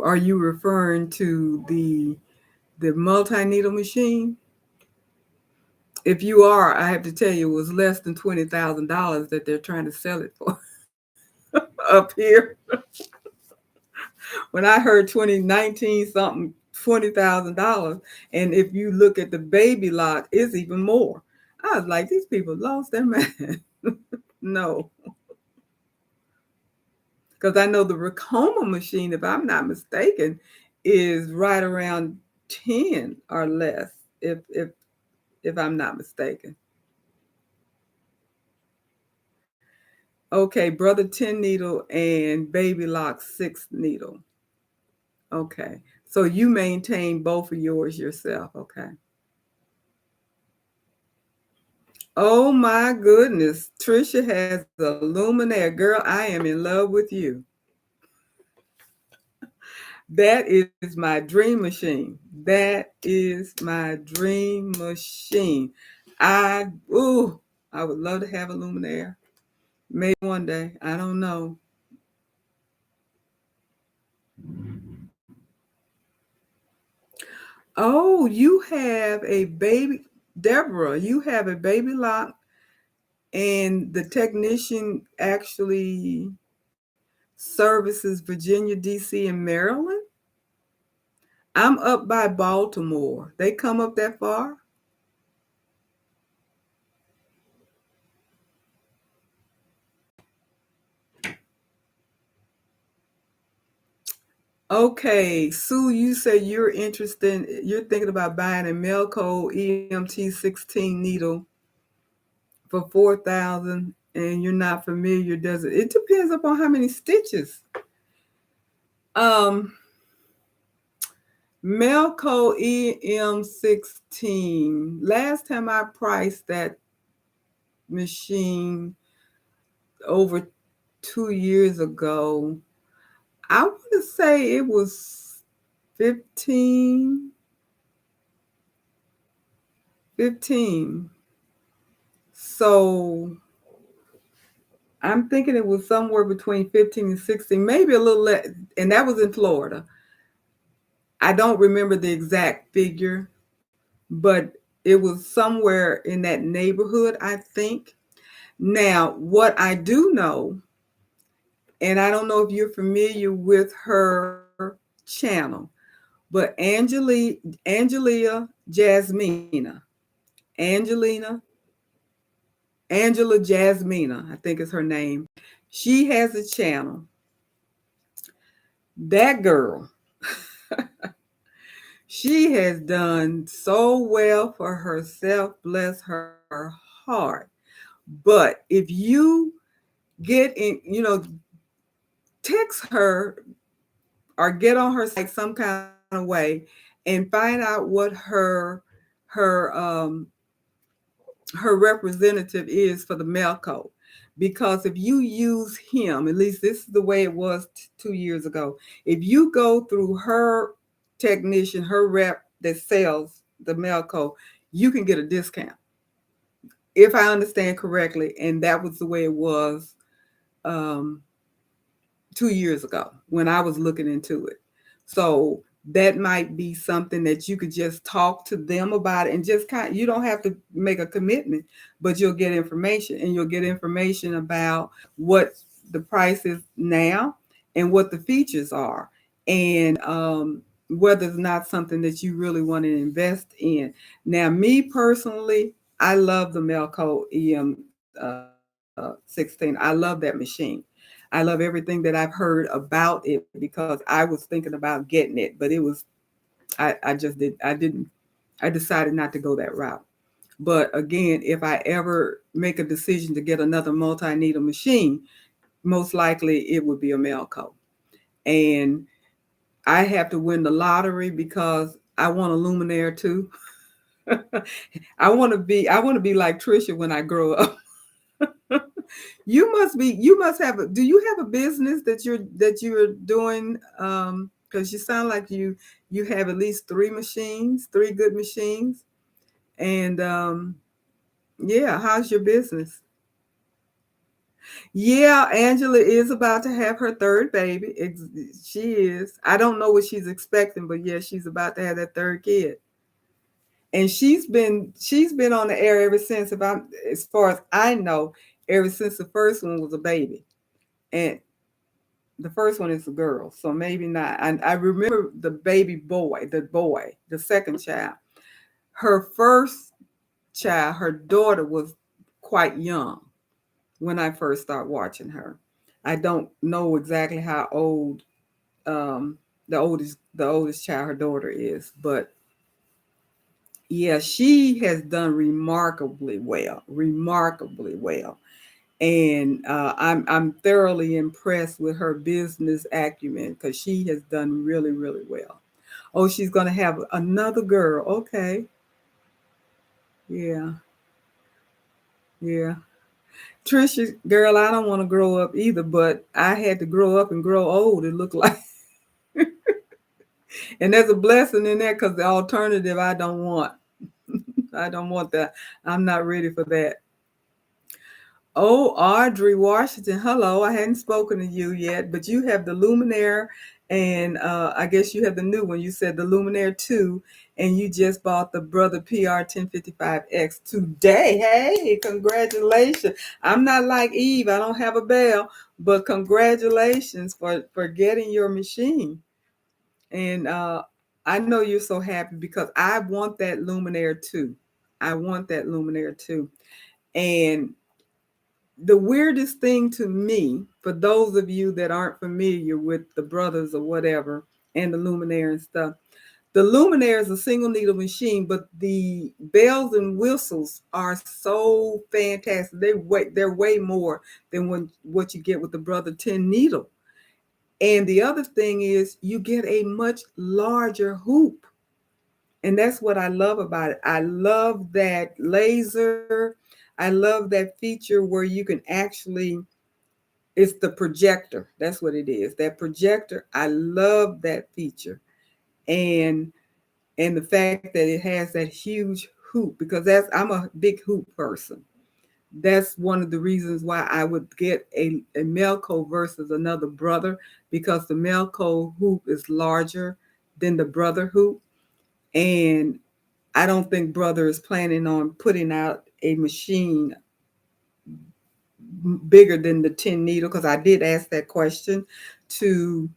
Are you referring to the multi needle machine? If you are, I have to tell you, it was less than $20,000 that they're trying to sell it for up here. When I heard 2019 something, $20,000, and if you look at the baby lot, it's even more. I was like, these people lost their mind. No, because I know the Racoma machine, if I'm not mistaken, is right around 10 or less, if I'm not mistaken. Okay, brother 10 needle and baby lock 6 needle. Okay. So you maintain both of yours yourself. Okay. Oh my goodness. Trisha has a luminaire. Girl, I am in love with you. That is my dream machine. That is my dream machine. I ooh, I would love to have a luminaire. Maybe one day. I don't know. Oh, you have a baby, Deborah, you have a baby lock, and the technician actually services Virginia, DC, and Maryland. I'm up by Baltimore. They come up that far? Okay, Sue, you say you're thinking about buying a Melco EMT 16 needle for 4,000, and you're not familiar, does it? It depends upon how many stitches. Um, Melco EM16. Last time I priced that machine over 2 years ago, I want to say it was 15, 15. So I'm thinking it was somewhere between 15 and 16, maybe a little less. And that was in Florida. I don't remember the exact figure, but it was somewhere in that neighborhood, I think. Now, what I do know, and I don't know if you're familiar with her channel, but Angelia Jasmina, Angelina, Angela Jasmina, I think is her name. She has a channel. That girl, she has done so well for herself, bless her heart. But if you get in, text her or get on her site some kind of way and find out what her her representative is for the mail code. Because if you use him, at least this is the way it was 2 years ago, if you go through her technician, her rep that sells the mail code, you can get a discount. If I understand correctly, and that was the way it was um, 2 years ago when I was looking into it. So that might be something that you could just talk to them about it and just you don't have to make a commitment, but you'll get information, and you'll get information about what the price is now and what the features are, and whether it's not something that you really want to invest in. Now, me personally, I love the Melco EM16. I love that machine. I love everything that I've heard about it because I was thinking about getting it, but I decided not to go that route. But again, if I ever make a decision to get another multi-needle machine, most likely it would be a Melco. And I have to win the lottery because I want a luminaire too. I want to be like Trisha when I grow up. You must have do you have a business that you're doing, because you sound like you have at least three good machines. And yeah, how's your business? Yeah, Angela is about to have her third baby. She is. I don't know what she's expecting, but yeah, she's about to have that third kid. And she's been on the air ever since, about as far as I know, ever since the first one was a baby. And the first one is a girl, so maybe not. I remember the second child. Her first child, her daughter, was quite young when I first started watching her. I don't know exactly how old um, the oldest child, her daughter, is, but yeah, she has done remarkably well, and I'm thoroughly impressed with her business acumen because she has done really well. Oh, she's gonna have another girl. Okay, yeah, yeah. Trisha, girl, I don't want to grow up either, but I had to grow up and grow old. It looked like, and there's a blessing in that because the alternative I don't want. I don't want that. I'm not ready for that. Oh, Audrey Washington, hello. I hadn't spoken to you yet, but you have the Luminaire, and I guess you have the new one. You said the Luminaire 2, and you just bought the Brother PR 1055X today. Hey, congratulations. I'm not like Eve, I don't have a bell, but congratulations for getting your machine. And I know you're so happy because I want that Luminaire too. I want that Luminaire too. And the weirdest thing to me, for those of you that aren't familiar with the brothers or whatever, and the Luminaire and stuff, the Luminaire is a single needle machine, but the bells and whistles are so fantastic. They're way more than what you get with the Brother 10 needle. And the other thing is you get a much larger hoop. And that's what I love about it. I love that laser. I love that feature where you can actually, it's the projector. That's what it is. That projector, I love that feature. And and the fact that it has that huge hoop, because I'm a big hoop person. That's one of the reasons why I would get a Melco versus another brother, because the Melco hoop is larger than the brother hoop. And I don't think brother is planning on putting out a machine bigger than the 10 needle, because I did ask that question to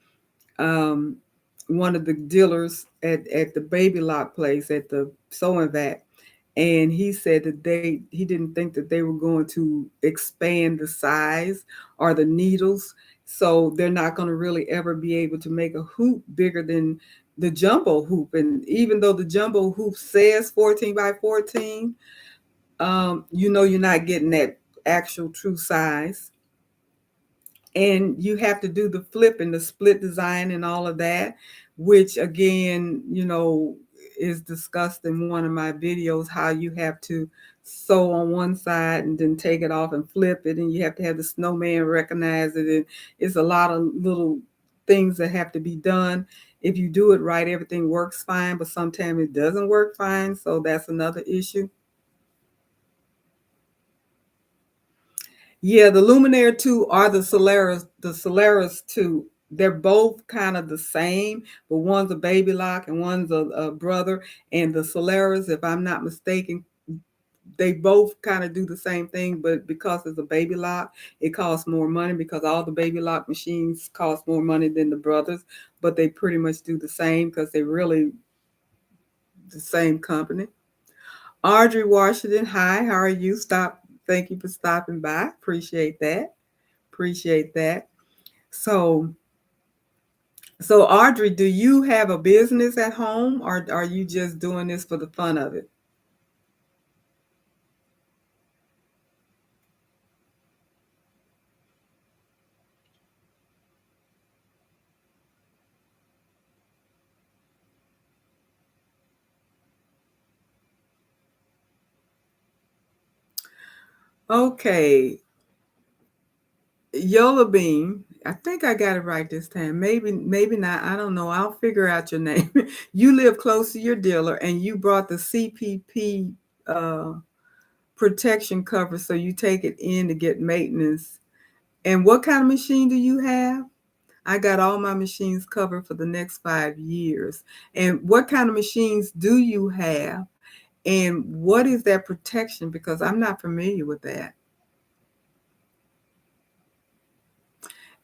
um, one of the dealers at the baby lock place at the sewing vat. and he said that he didn't think that they were going to expand the size or the needles, so they're not going to really ever be able to make a hoop bigger than the jumbo hoop. And even though the jumbo hoop says 14 by 14, you're not getting that actual true size. And you have to do the flip and the split design and all of that, which again, is discussed in one of my videos, how you have to sew on one side and then take it off and flip it, and you have to have the snowman recognize it, and it's a lot of little things that have to be done. If you do it right, everything works fine, but sometimes it doesn't work fine, so that's another issue. Yeah, the Luminaire 2 are the Solaris 2. They're both kind of the same, but one's a baby lock and one's a brother. And the Solaris, if I'm not mistaken, they both kind of do the same thing, but because it's a baby lock, it costs more money, because all the baby lock machines cost more money than the brothers, but they pretty much do the same because they really the same company. Audrey Washington, hi, how are you? Thank you for stopping by. Appreciate that. Appreciate that. So, so Audrey, do you have a business at home, or are you just doing this for the fun of it? Okay, Yola Bean. I think I got it right this time. Maybe not. I don't know. I'll figure out your name. You live close to your dealer, and you brought the CPP uh, protection cover, so you take it in to get maintenance. And what kind of machine do you have? I got all my machines covered for the next 5 years. And what kind of machines do you have? And what is that protection? Because I'm not familiar with that.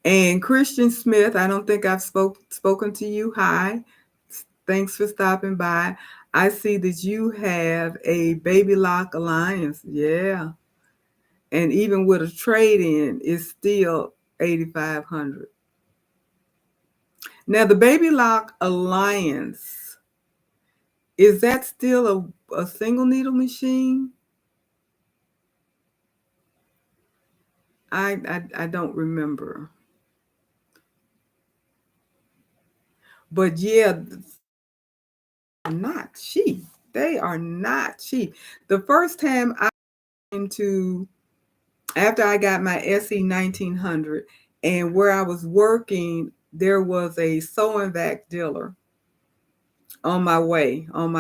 And Christian Smith, I don't think I've spoken to you. Hi. Thanks for stopping by. I see that you have a Baby Lock Alliance. Yeah. And even with a trade-in, it's still 8,500. Now the Baby Lock Alliance, is that still a single needle machine? I don't remember. But yeah, not cheap. They are not cheap. The first time I into after I got my SE 1900, and where I was working, there was a sewing vac dealer on my way on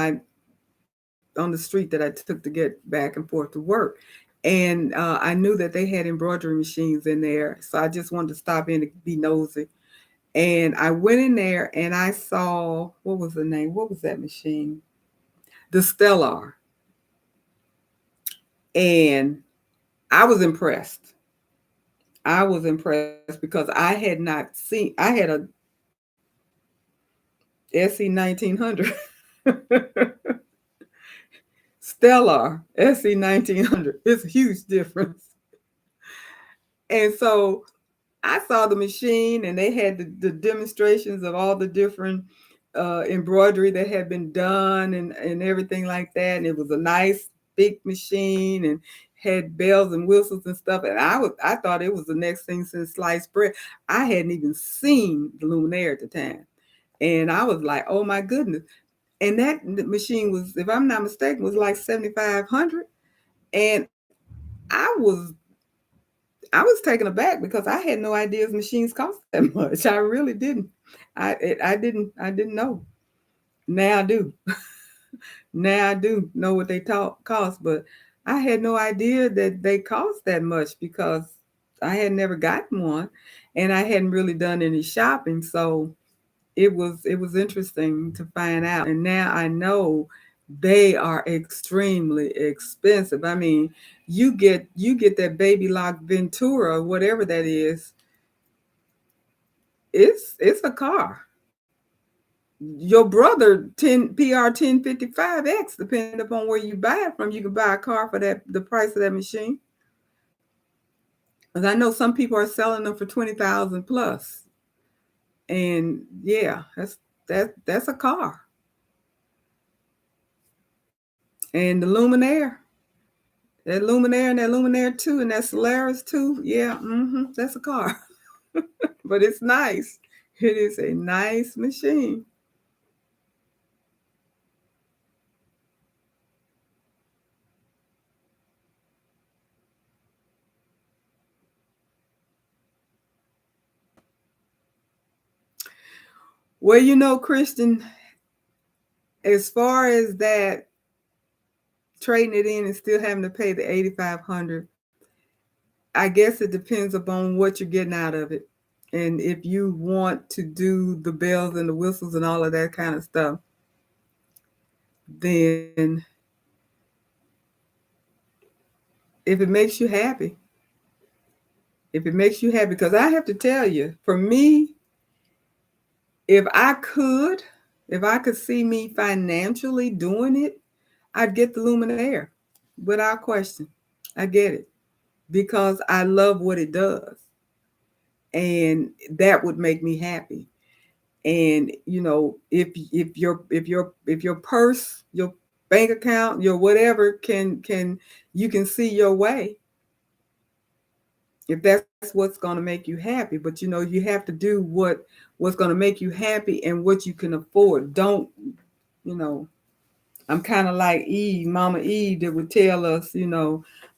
the street that I took to get back and forth to work. And I knew that they had embroidery machines in there, so I just wanted to stop in to be nosy. And I went in there and I saw, what was the name? What was that machine? The Stellar. And I was impressed. I was impressed because I had a SE 1900. Stellar SE 1900. It's a huge difference. And so I saw the machine, and they had the demonstrations of all the different embroidery that had been done, and everything like that. And it was a nice big machine and had bells and whistles and stuff. And I thought it was the next thing since sliced bread. I hadn't even seen the Luminaire at the time. And I was like, oh my goodness. And that machine was, if I'm not mistaken, was like 7,500. And I was I was taken aback because I had no idea machines cost that much. I really didn't. I didn't know. Now I do. Now I do know what they cost, but I had no idea that they cost that much because I had never gotten one, and I hadn't really done any shopping. So it was interesting to find out, and now I know they are extremely expensive. I mean, you get that baby lock Ventura, whatever that is. It's a car. Your brother 10 PR 1055X, depending upon where you buy it from, you can buy a car for that the price of that machine. Because I know some people are selling them for 20,000 plus. And yeah, that's a car. And the Luminaire, that Luminaire and that Luminaire 2 and that Solaris 2, yeah, that's a car. But it's nice. It is a nice machine. Well, Christian, as far as that trading it in and still having to pay the 8,500, I guess it depends upon what you're getting out of it. And if you want to do the bells and the whistles and all of that kind of stuff, then if it makes you happy, because I have to tell you, for me, if I could, if I could see me financially doing it, I'd get the Luminaire without question. I get it because I love what it does. And that would make me happy. And if your purse, your bank account, your whatever can you can see your way, if that's what's going to make you happy. But you have to do what's going to make you happy and what you can afford. Don't you know I'm kind of like Eve, Mama Eve, that would tell us,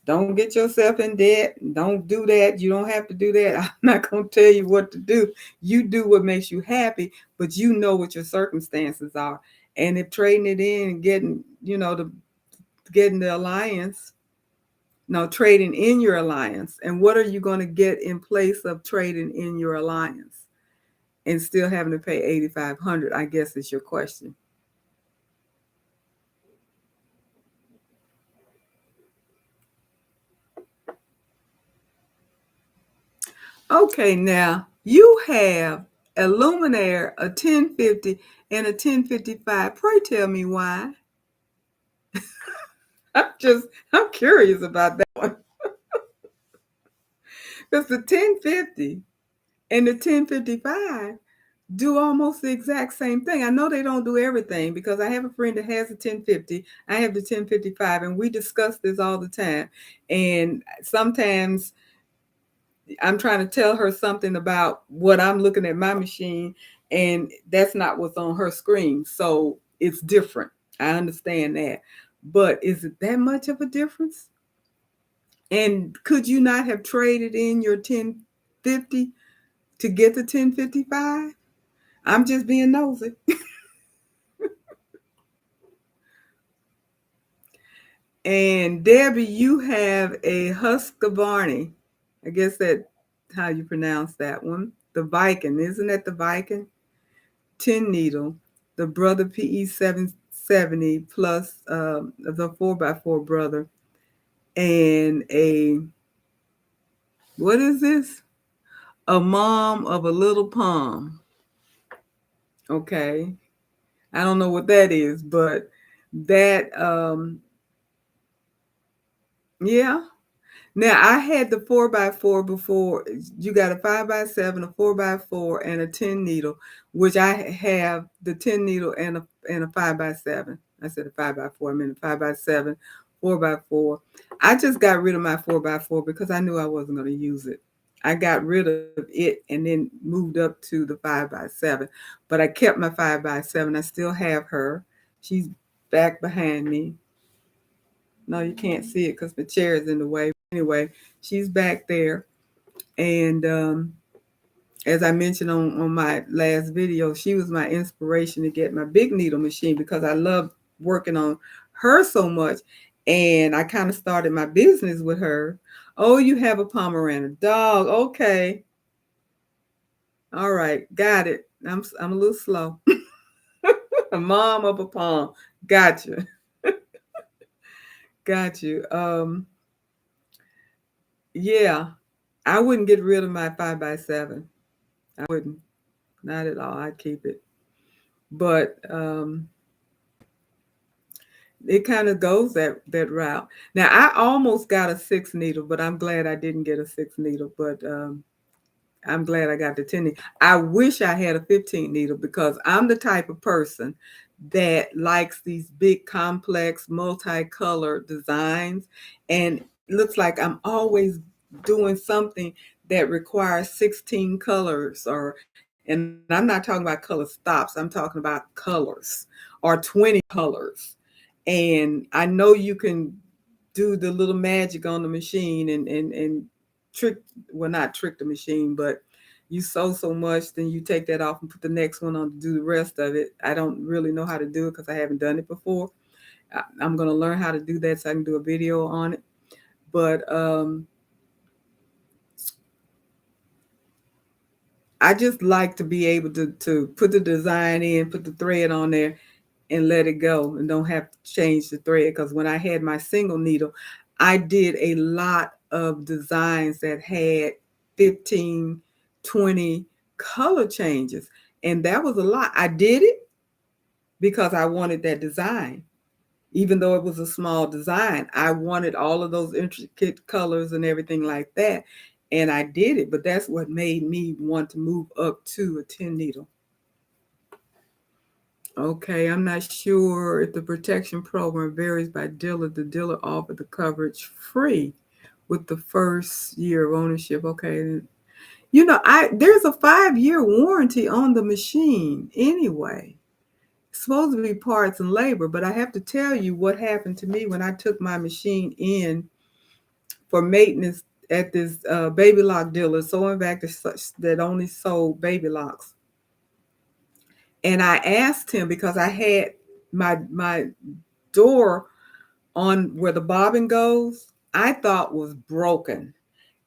don't get yourself in debt. Don't do that. You don't have to do that. I'm not going to tell you what to do. You do what makes you happy, but you know what your circumstances are. And if trading it in and getting the alliance, no, trading in your alliance. And what are you going to get in place of trading in your alliance and still having to pay 8,500? I guess is your question. Okay, now you have a Luminaire, a 1050, and a 1055. Pray tell me why. I'm curious about that one. Because the 1050 and the 1055 do almost the exact same thing. I know they don't do everything because I have a friend that has a 1050. I have the 1055, and we discuss this all the time. And sometimes I'm trying to tell her something about what I'm looking at my machine, and that's not what's on her screen. So it's different. I understand that. But is it that much of a difference? And could you not have traded in your 1050 to get the 1055? I'm just being nosy. And Debbie, you have a Husqvarna. I guess that's how you pronounce that one. The Viking, isn't that the Viking? 10 needle, the Brother PE 770 plus the 4x4 brother, and what is this? A mom of a little palm. Okay. I don't know what that is, but that, yeah. Now I had the 4x4 before. You got a 5x7, a 4x4, and a 10 needle, which I have the 10 needle and a 5x7. I said a 5x4. I meant a 5x7, 4x4. I just got rid of my 4x4 because I knew I wasn't going to use it. I got rid of it and then moved up to the 5x7. But I kept my 5x7. I still have her. She's back behind me. No, you can't see it because the chair is in the way. Anyway, she's back there. And as I mentioned on my last video, she was my inspiration to get my big needle machine because I love working on her so much. And I kind of started my business with her. Oh, you have a Pomeranian dog. Okay. All right. Got it. I'm a little slow. A mom of a palm. Gotcha. Got you. Yeah. I wouldn't get rid of my 5x7. I wouldn't. Not at all. I'd keep it. but it kind of goes that route. Now I almost got a 6 needle, but I'm glad I didn't get a 6 needle. But I'm glad I got the 10 needle. I wish I had a 15 needle because I'm the type of person that likes these big, complex, multicolored designs, and it looks like I'm always doing something that requires 16 colors, or and I'm not talking about color stops. I'm talking about colors or 20 colors. And I know you can do the little magic on the machine and trick, well, not trick the machine, but you sew so much, then you take that off and put the next one on to do the rest of it. I don't really know how to do it because I haven't done it before. I'm going to learn how to do that so I can do a video on it. But I just like to be able to put the design in, put the thread on there, and let it go and don't have to change the thread. Because when I had my single needle, I did a lot of designs that had 15, 20 color changes. And that was a lot. I did it because I wanted that design. Even though it was a small design, I wanted all of those intricate colors and everything like that. And I did it, but that's what made me want to move up to a 10 needle. Okay, I'm not sure if the protection program varies by dealer. The dealer offered the coverage free with the first year of ownership. Okay. I there's a 5-year warranty on the machine anyway. It's supposed to be parts and labor, but I have to tell you what happened to me when I took my machine in for maintenance at this baby lock dealer, sewing back to such that only sold baby locks. And I asked him because I had my door on where the bobbin goes, I thought was broken.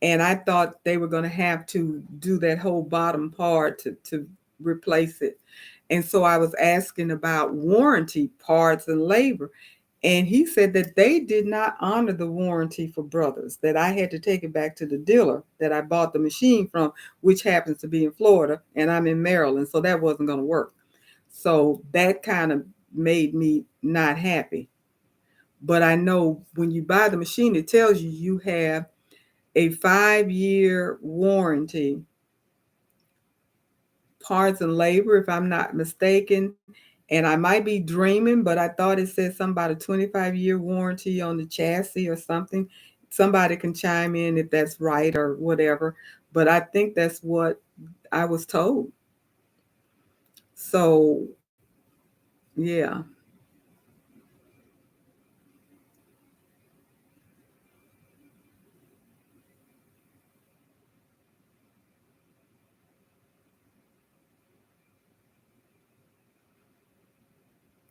And I thought they were going to have to do that whole bottom part to replace it. And so I was asking about warranty, parts, and labor. And he said that they did not honor the warranty for brothers, that I had to take it back to the dealer that I bought the machine from, which happens to be in Florida, and I'm in Maryland. So that wasn't going to work. So that kind of made me not happy. But I know when you buy the machine, it tells you you have a 5-year warranty, parts and labor, if I'm not mistaken. And I might be dreaming, but I thought it said something about a 25-year warranty on the chassis or something. Somebody can chime in if that's right or whatever. But I think that's what I was told. So, yeah.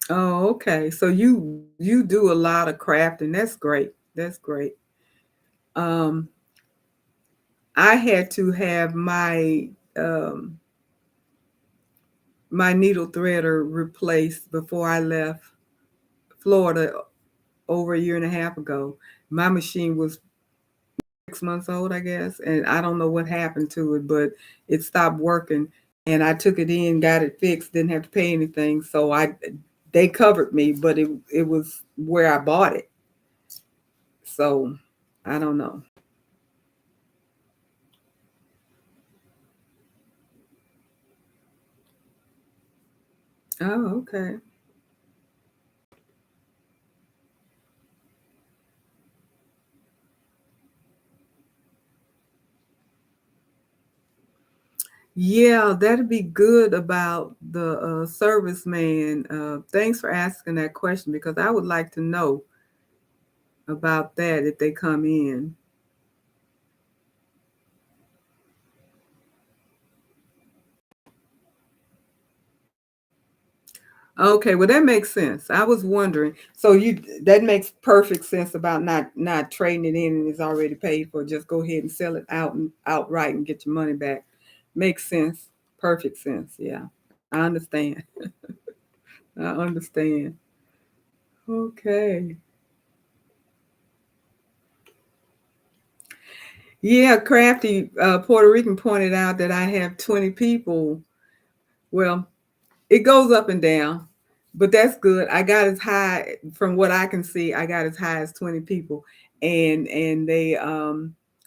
Oh, okay. So you do a lot of crafting. That's great. That's great. Um, I had to have um, my needle threader replaced before I left Florida over a year and a half ago. My machine was 6 months old, I guess, and I don't know what happened to it, but it stopped working. And I took it in, got it fixed, didn't have to pay anything. So they covered me, but it was where I bought it. So I don't know. Oh, okay. Yeah, that'd be good about the serviceman. Thanks for asking that question because I would like to know about that if they come in. Okay, well that makes sense. I was wondering. So you that makes perfect sense about not trading it in and it's already paid for. Just go ahead and sell it out and outright and get your money back. Makes sense. Perfect sense. Yeah. I understand. I understand. Okay. Yeah, Crafty Puerto Rican pointed out that I have 20 people. Well, It goes up and down, but that's good. I got as high, from what I can see, I got as high as 20 people, and they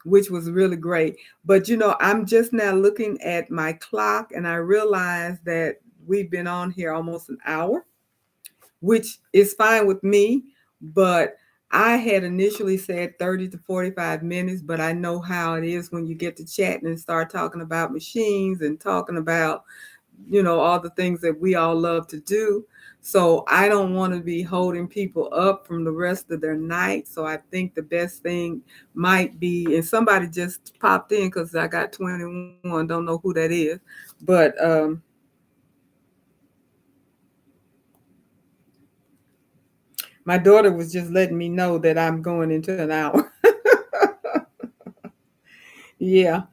which was really great. But I'm just now looking at my clock, and I realized that we've been on here almost an hour, which is fine with me, but I had initially said 30 to 45 minutes, but I know how it is when you get to chatting and start talking about machines and talking about, all the things that we all love to do. So I don't want to be holding people up from the rest of their night. So I think the best thing might be, and somebody just popped in because I got 21, don't know who that is, but my daughter was just letting me know that I'm going into an hour. Yeah.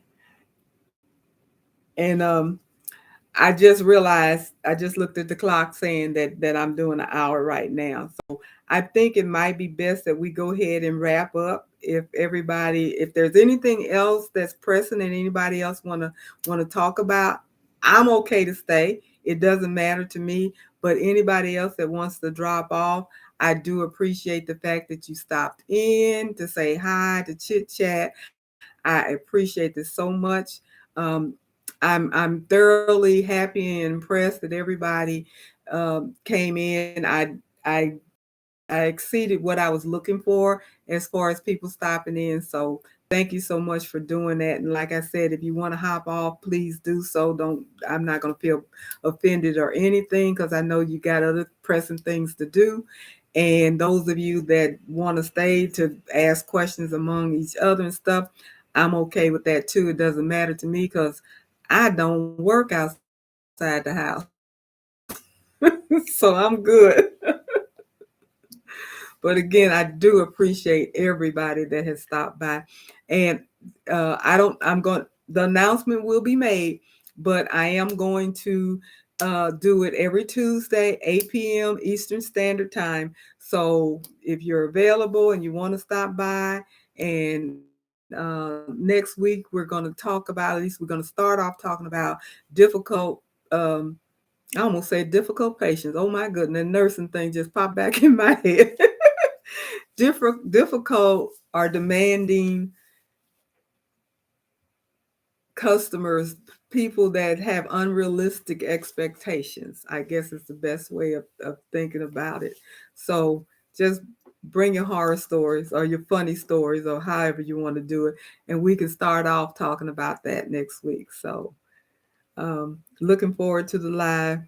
And I just realized, I just looked at the clock saying that I'm doing an hour right now. So I think it might be best that we go ahead and wrap up. If there's anything else that's pressing and anybody else wanna talk about, I'm okay to stay. It doesn't matter to me. But anybody else that wants to drop off, I do appreciate the fact that you stopped in to say hi, to chit chat. I appreciate this so much. Um, I'm thoroughly happy and impressed that everybody came in. I I exceeded what I was looking for as far as people stopping in. So thank you so much for doing that. And like I said, if you want to hop off, please do so. Don't I'm not going to feel offended or anything because I know you got other pressing things to do. And those of you that want to stay to ask questions among each other and stuff, I'm okay with that too. It doesn't matter to me because I don't work outside the house. So I'm good. But again, I do appreciate everybody that has stopped by. And I don't, I'm going, the announcement will be made, but I am going to do it every Tuesday, 8 p.m. Eastern Standard Time. So if you're available and you want to stop by, and next week we're going to talk about, at least we're going to start off talking about difficult, um, I almost say difficult patients. Oh my goodness, the nursing thing just popped back in my head. Difficult or demanding customers, people that have unrealistic expectations. I guess is the best way of thinking about it. So just bring your horror stories or your funny stories or however you want to do it. And we can start off talking about that next week. So looking forward to the live.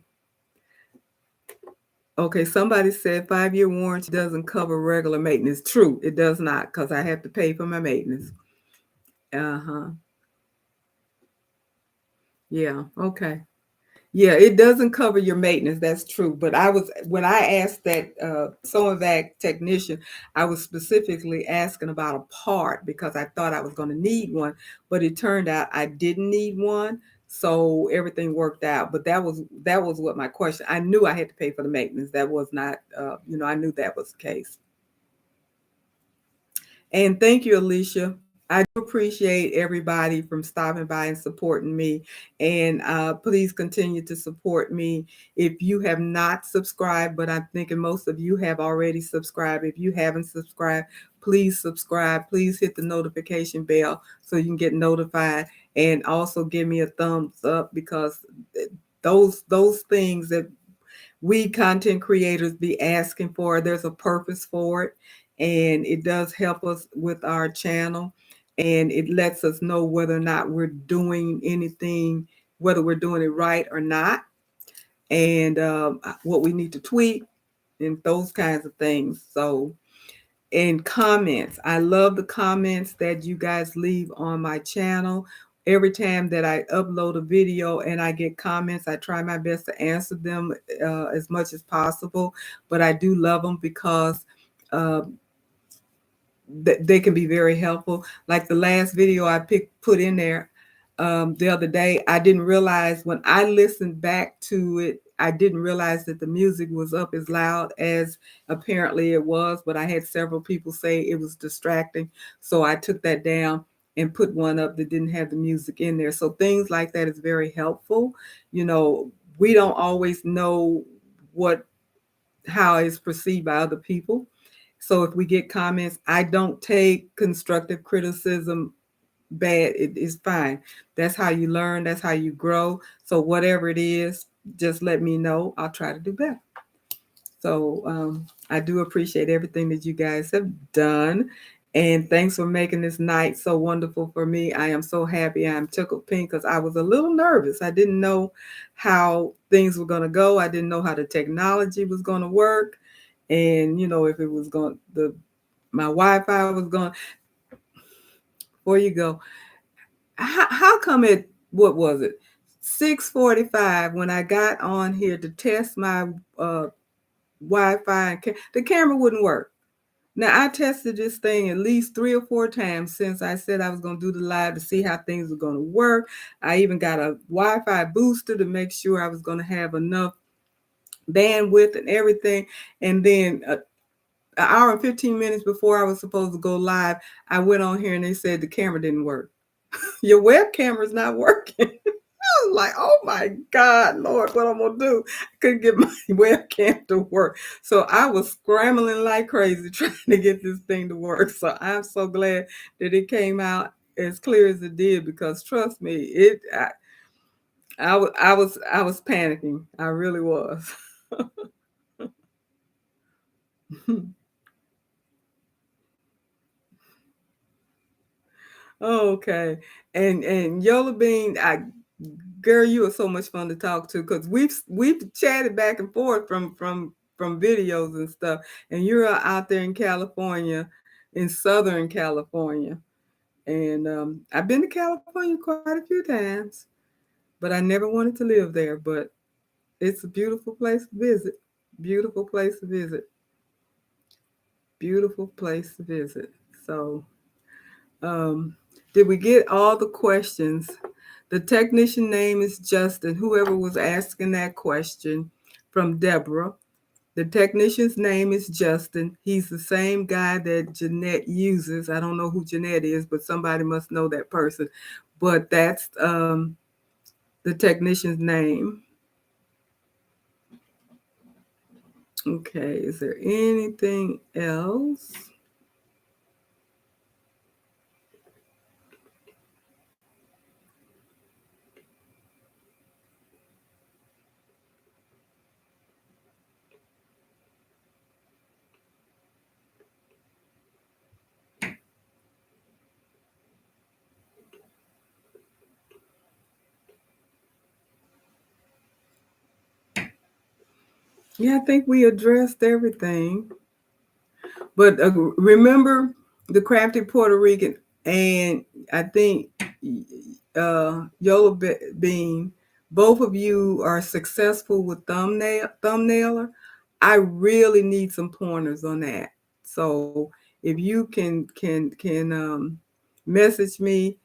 Okay, somebody said 5-year warranty doesn't cover regular maintenance. True, it does not because I have to pay for my maintenance. Uh-huh. Yeah, okay. Yeah, it doesn't cover your maintenance. That's true. But when I asked that Sonovac technician, I was specifically asking about a part because I thought I was going to need one, but it turned out I didn't need one. So everything worked out. But that was what my question. I knew I had to pay for the maintenance. That was not, I knew that was the case. And thank you, Alicia. I do appreciate everybody from stopping by and supporting me. And please continue to support me. If you have not subscribed, but I'm thinking most of you have already subscribed. If you haven't subscribed, please subscribe. Please hit the notification bell so you can get notified. And also give me a thumbs up because those things that we content creators be asking for. There's a purpose for it, and it does help us with our channel, and it lets us know whether or not we're doing anything, whether we're doing it right or not, and what we need to tweak and those kinds of things. So, and comments. I love the comments that you guys leave on my channel. Every time that I upload a video and I get comments, I try my best to answer them as much as possible. But I do love them because uh, they can be very helpful. Like the last video I put in there the other day, I didn't realize when I listened back to it, I didn't realize that the music was up as loud as apparently it was, but I had several people say it was distracting. So I took that down and put one up that didn't have the music in there. So things like that is very helpful. You know, we don't always know what how it's perceived by other people. So if we get comments, I don't take constructive criticism bad. It is fine. That's how you learn. That's how you grow. So whatever it is, just let me know. I'll try to do better. So I do appreciate everything that you guys have done. And thanks for making this night so wonderful for me. I am so happy. I'm tickled pink because I was a little nervous. I didn't know how things were going to go. I didn't know how the technology was going to work. And, if it was going, my Wi-Fi was going, where you go. How come what was it? 6:45 when I got on here to test my Wi-Fi, and the camera wouldn't work. Now I tested this thing at least 3 or 4 times since I said I was going to do the live to see how things were going to work. I even got a Wi-Fi booster to make sure I was going to have enough bandwidth and everything. And then an hour and 15 minutes before I was supposed to go live, I went on here and they said the camera didn't work. Your web camera is not working. I was like, oh my God, Lord, what I'm gonna do? I couldn't get my webcam to work. So I was scrambling like crazy trying to get this thing to work. So I'm so glad that it came out as clear as it did, because trust me, I was panicking. I really was. Okay. And Yola Bean, girl, you are so much fun to talk to, because we've chatted back and forth from videos and stuff. And you're out there in California, in Southern California. And I've been to California quite a few times, but I never wanted to live there. But it's a beautiful place to visit. Beautiful place to visit. Beautiful place to visit. So um, did we get all the questions? The technician name is Justin, whoever was asking that question, from Deborah. The technician's name is Justin. He's the same guy that Jeanette uses. I don't know who Jeanette is, but somebody must know that person. But that's the technician's name. Okay, is there anything else? Yeah, I think we addressed everything. But remember the crafty Puerto Rican, and I think Yola Bean, both of you are successful with thumbnailer. I really need some pointers on that. So if you can message me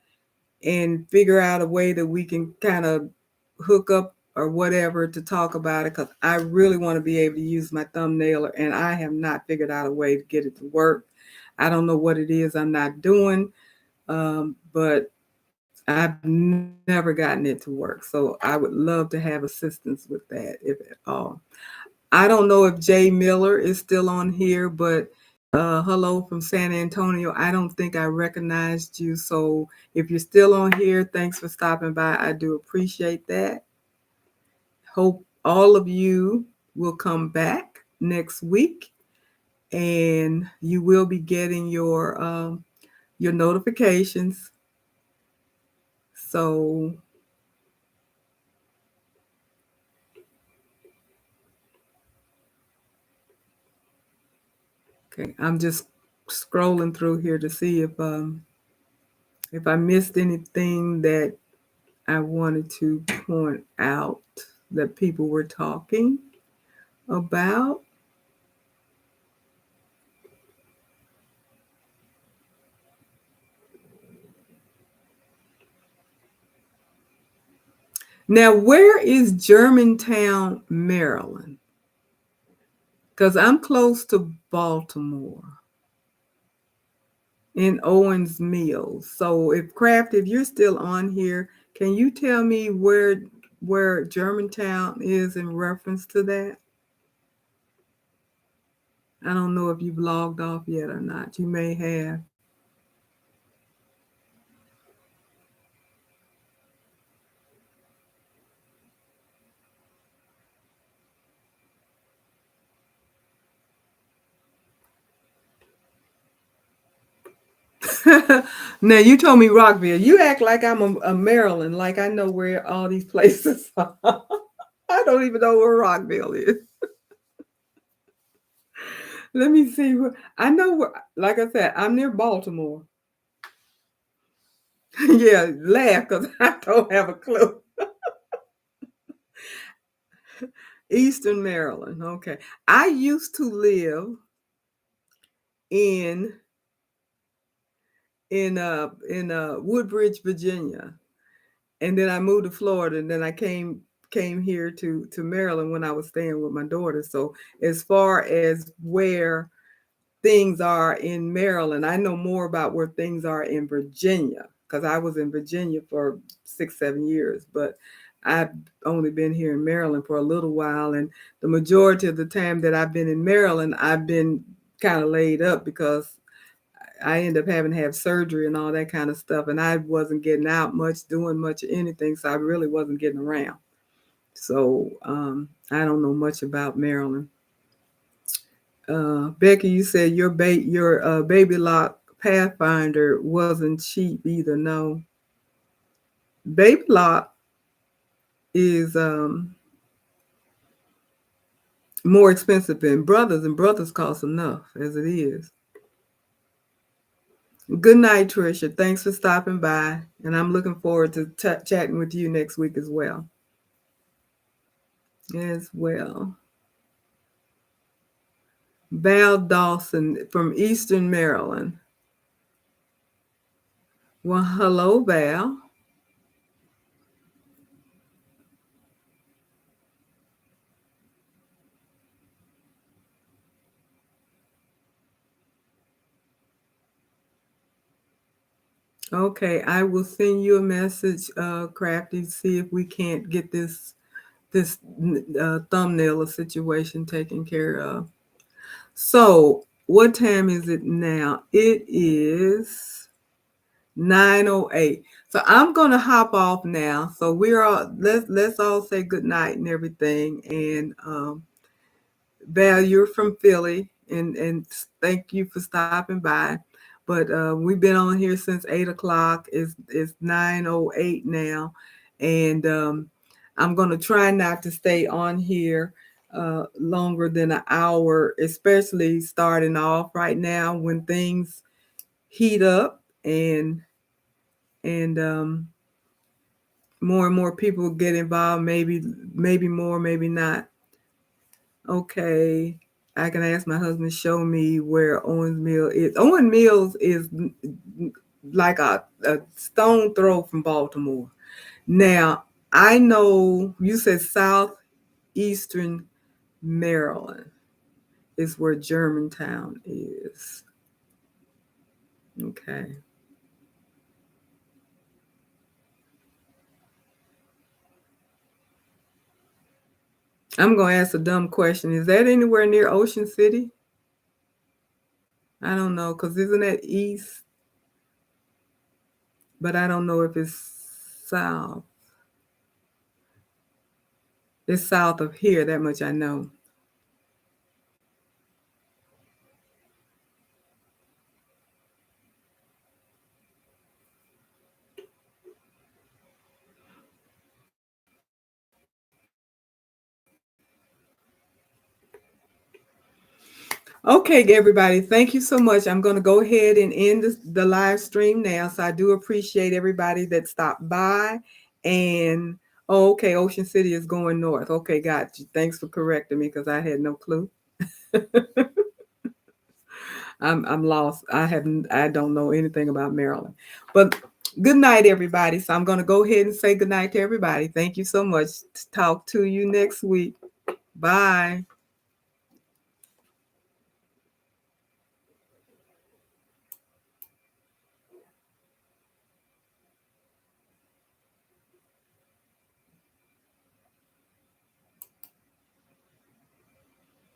and figure out a way that we can kind of hook up or whatever to talk about it, because I really want to be able to use my thumbnailer, and I have not figured out a way to get it to work. I don't know what it is I'm not doing, but I've never gotten it to work. So I would love to have assistance with that, if at all. I don't know if Jay Miller is still on here, but hello from San Antonio. I don't think I recognized you. So if you're still on here, thanks for stopping by. I do appreciate that. Hope all of you will come back next week, and you will be getting your notifications. So okay, I'm just scrolling through here to see if I missed anything that I wanted to point out that people were talking about. Now, where is Germantown, Maryland? Because I'm close to Baltimore, in Owens Mills. So if you're still on here, can you tell me where where Germantown is in reference to that? I don't know if you've logged off yet or not. You may have. Now you told me Rockville. You act like I'm a Maryland, like I know where all these places are. I don't even know where Rockville is. Let me see. I know where. Like I said, I'm near Baltimore. Yeah, laugh because I don't have a clue. Eastern Maryland. Okay, I used to live in Woodbridge, Virginia, and then I moved to Florida, and then I came here to Maryland when I was staying with my daughter. So as far as where things are in Maryland, I know more about where things are in Virginia because I was in Virginia for 6, 7 years, but I've only been here in Maryland for a little while, and the majority of the time that I've been in Maryland, I've been kind of laid up because I ended up having to have surgery and all that kind of stuff. And I wasn't getting out much, doing much of anything. So I really wasn't getting around. So I don't know much about Maryland. Becky, you said your baby lock Pathfinder wasn't cheap either. No, baby lock is more expensive than brothers, and brothers cost enough as it is. Good night, Tricia. Thanks for stopping by, and I'm looking forward to chatting with you next week as well. As well. Val Dawson from Eastern Maryland. Well, hello, Val. Okay, I will send you a message, Crafty, see if we can't get this thumbnail situation taken care of. So, what time is it now? It is 9:08. So I'm gonna hop off now. So we're all let's all say good night and everything. And Val, you're from Philly, and thank you for stopping by. But we've been on here since 8 o'clock. It's 9:08 now, and I'm gonna try not to stay on here longer than an hour, especially starting off right now when things heat up and more and more people get involved. Maybe more, maybe not. Okay, I can ask my husband to show me where Owens Mill is. Owens Mills is like a stone throw from Baltimore. Now, I know you said southeastern Maryland is where Germantown is. Okay. I'm going to ask a dumb question. Is that anywhere near Ocean City? I don't know, because isn't that east? But I don't know if it's south. It's south of here, that much I know. Okay, everybody, thank you so much. I'm going to go ahead and end the live stream now. So I do appreciate everybody that stopped by. And okay, Ocean City is going north. Okay, got you. Thanks for correcting me because I had no clue. I'm lost. I don't know anything about Maryland. But good night, everybody. So I'm going to go ahead and say good night to everybody. Thank you so much. Talk to you next week. Bye.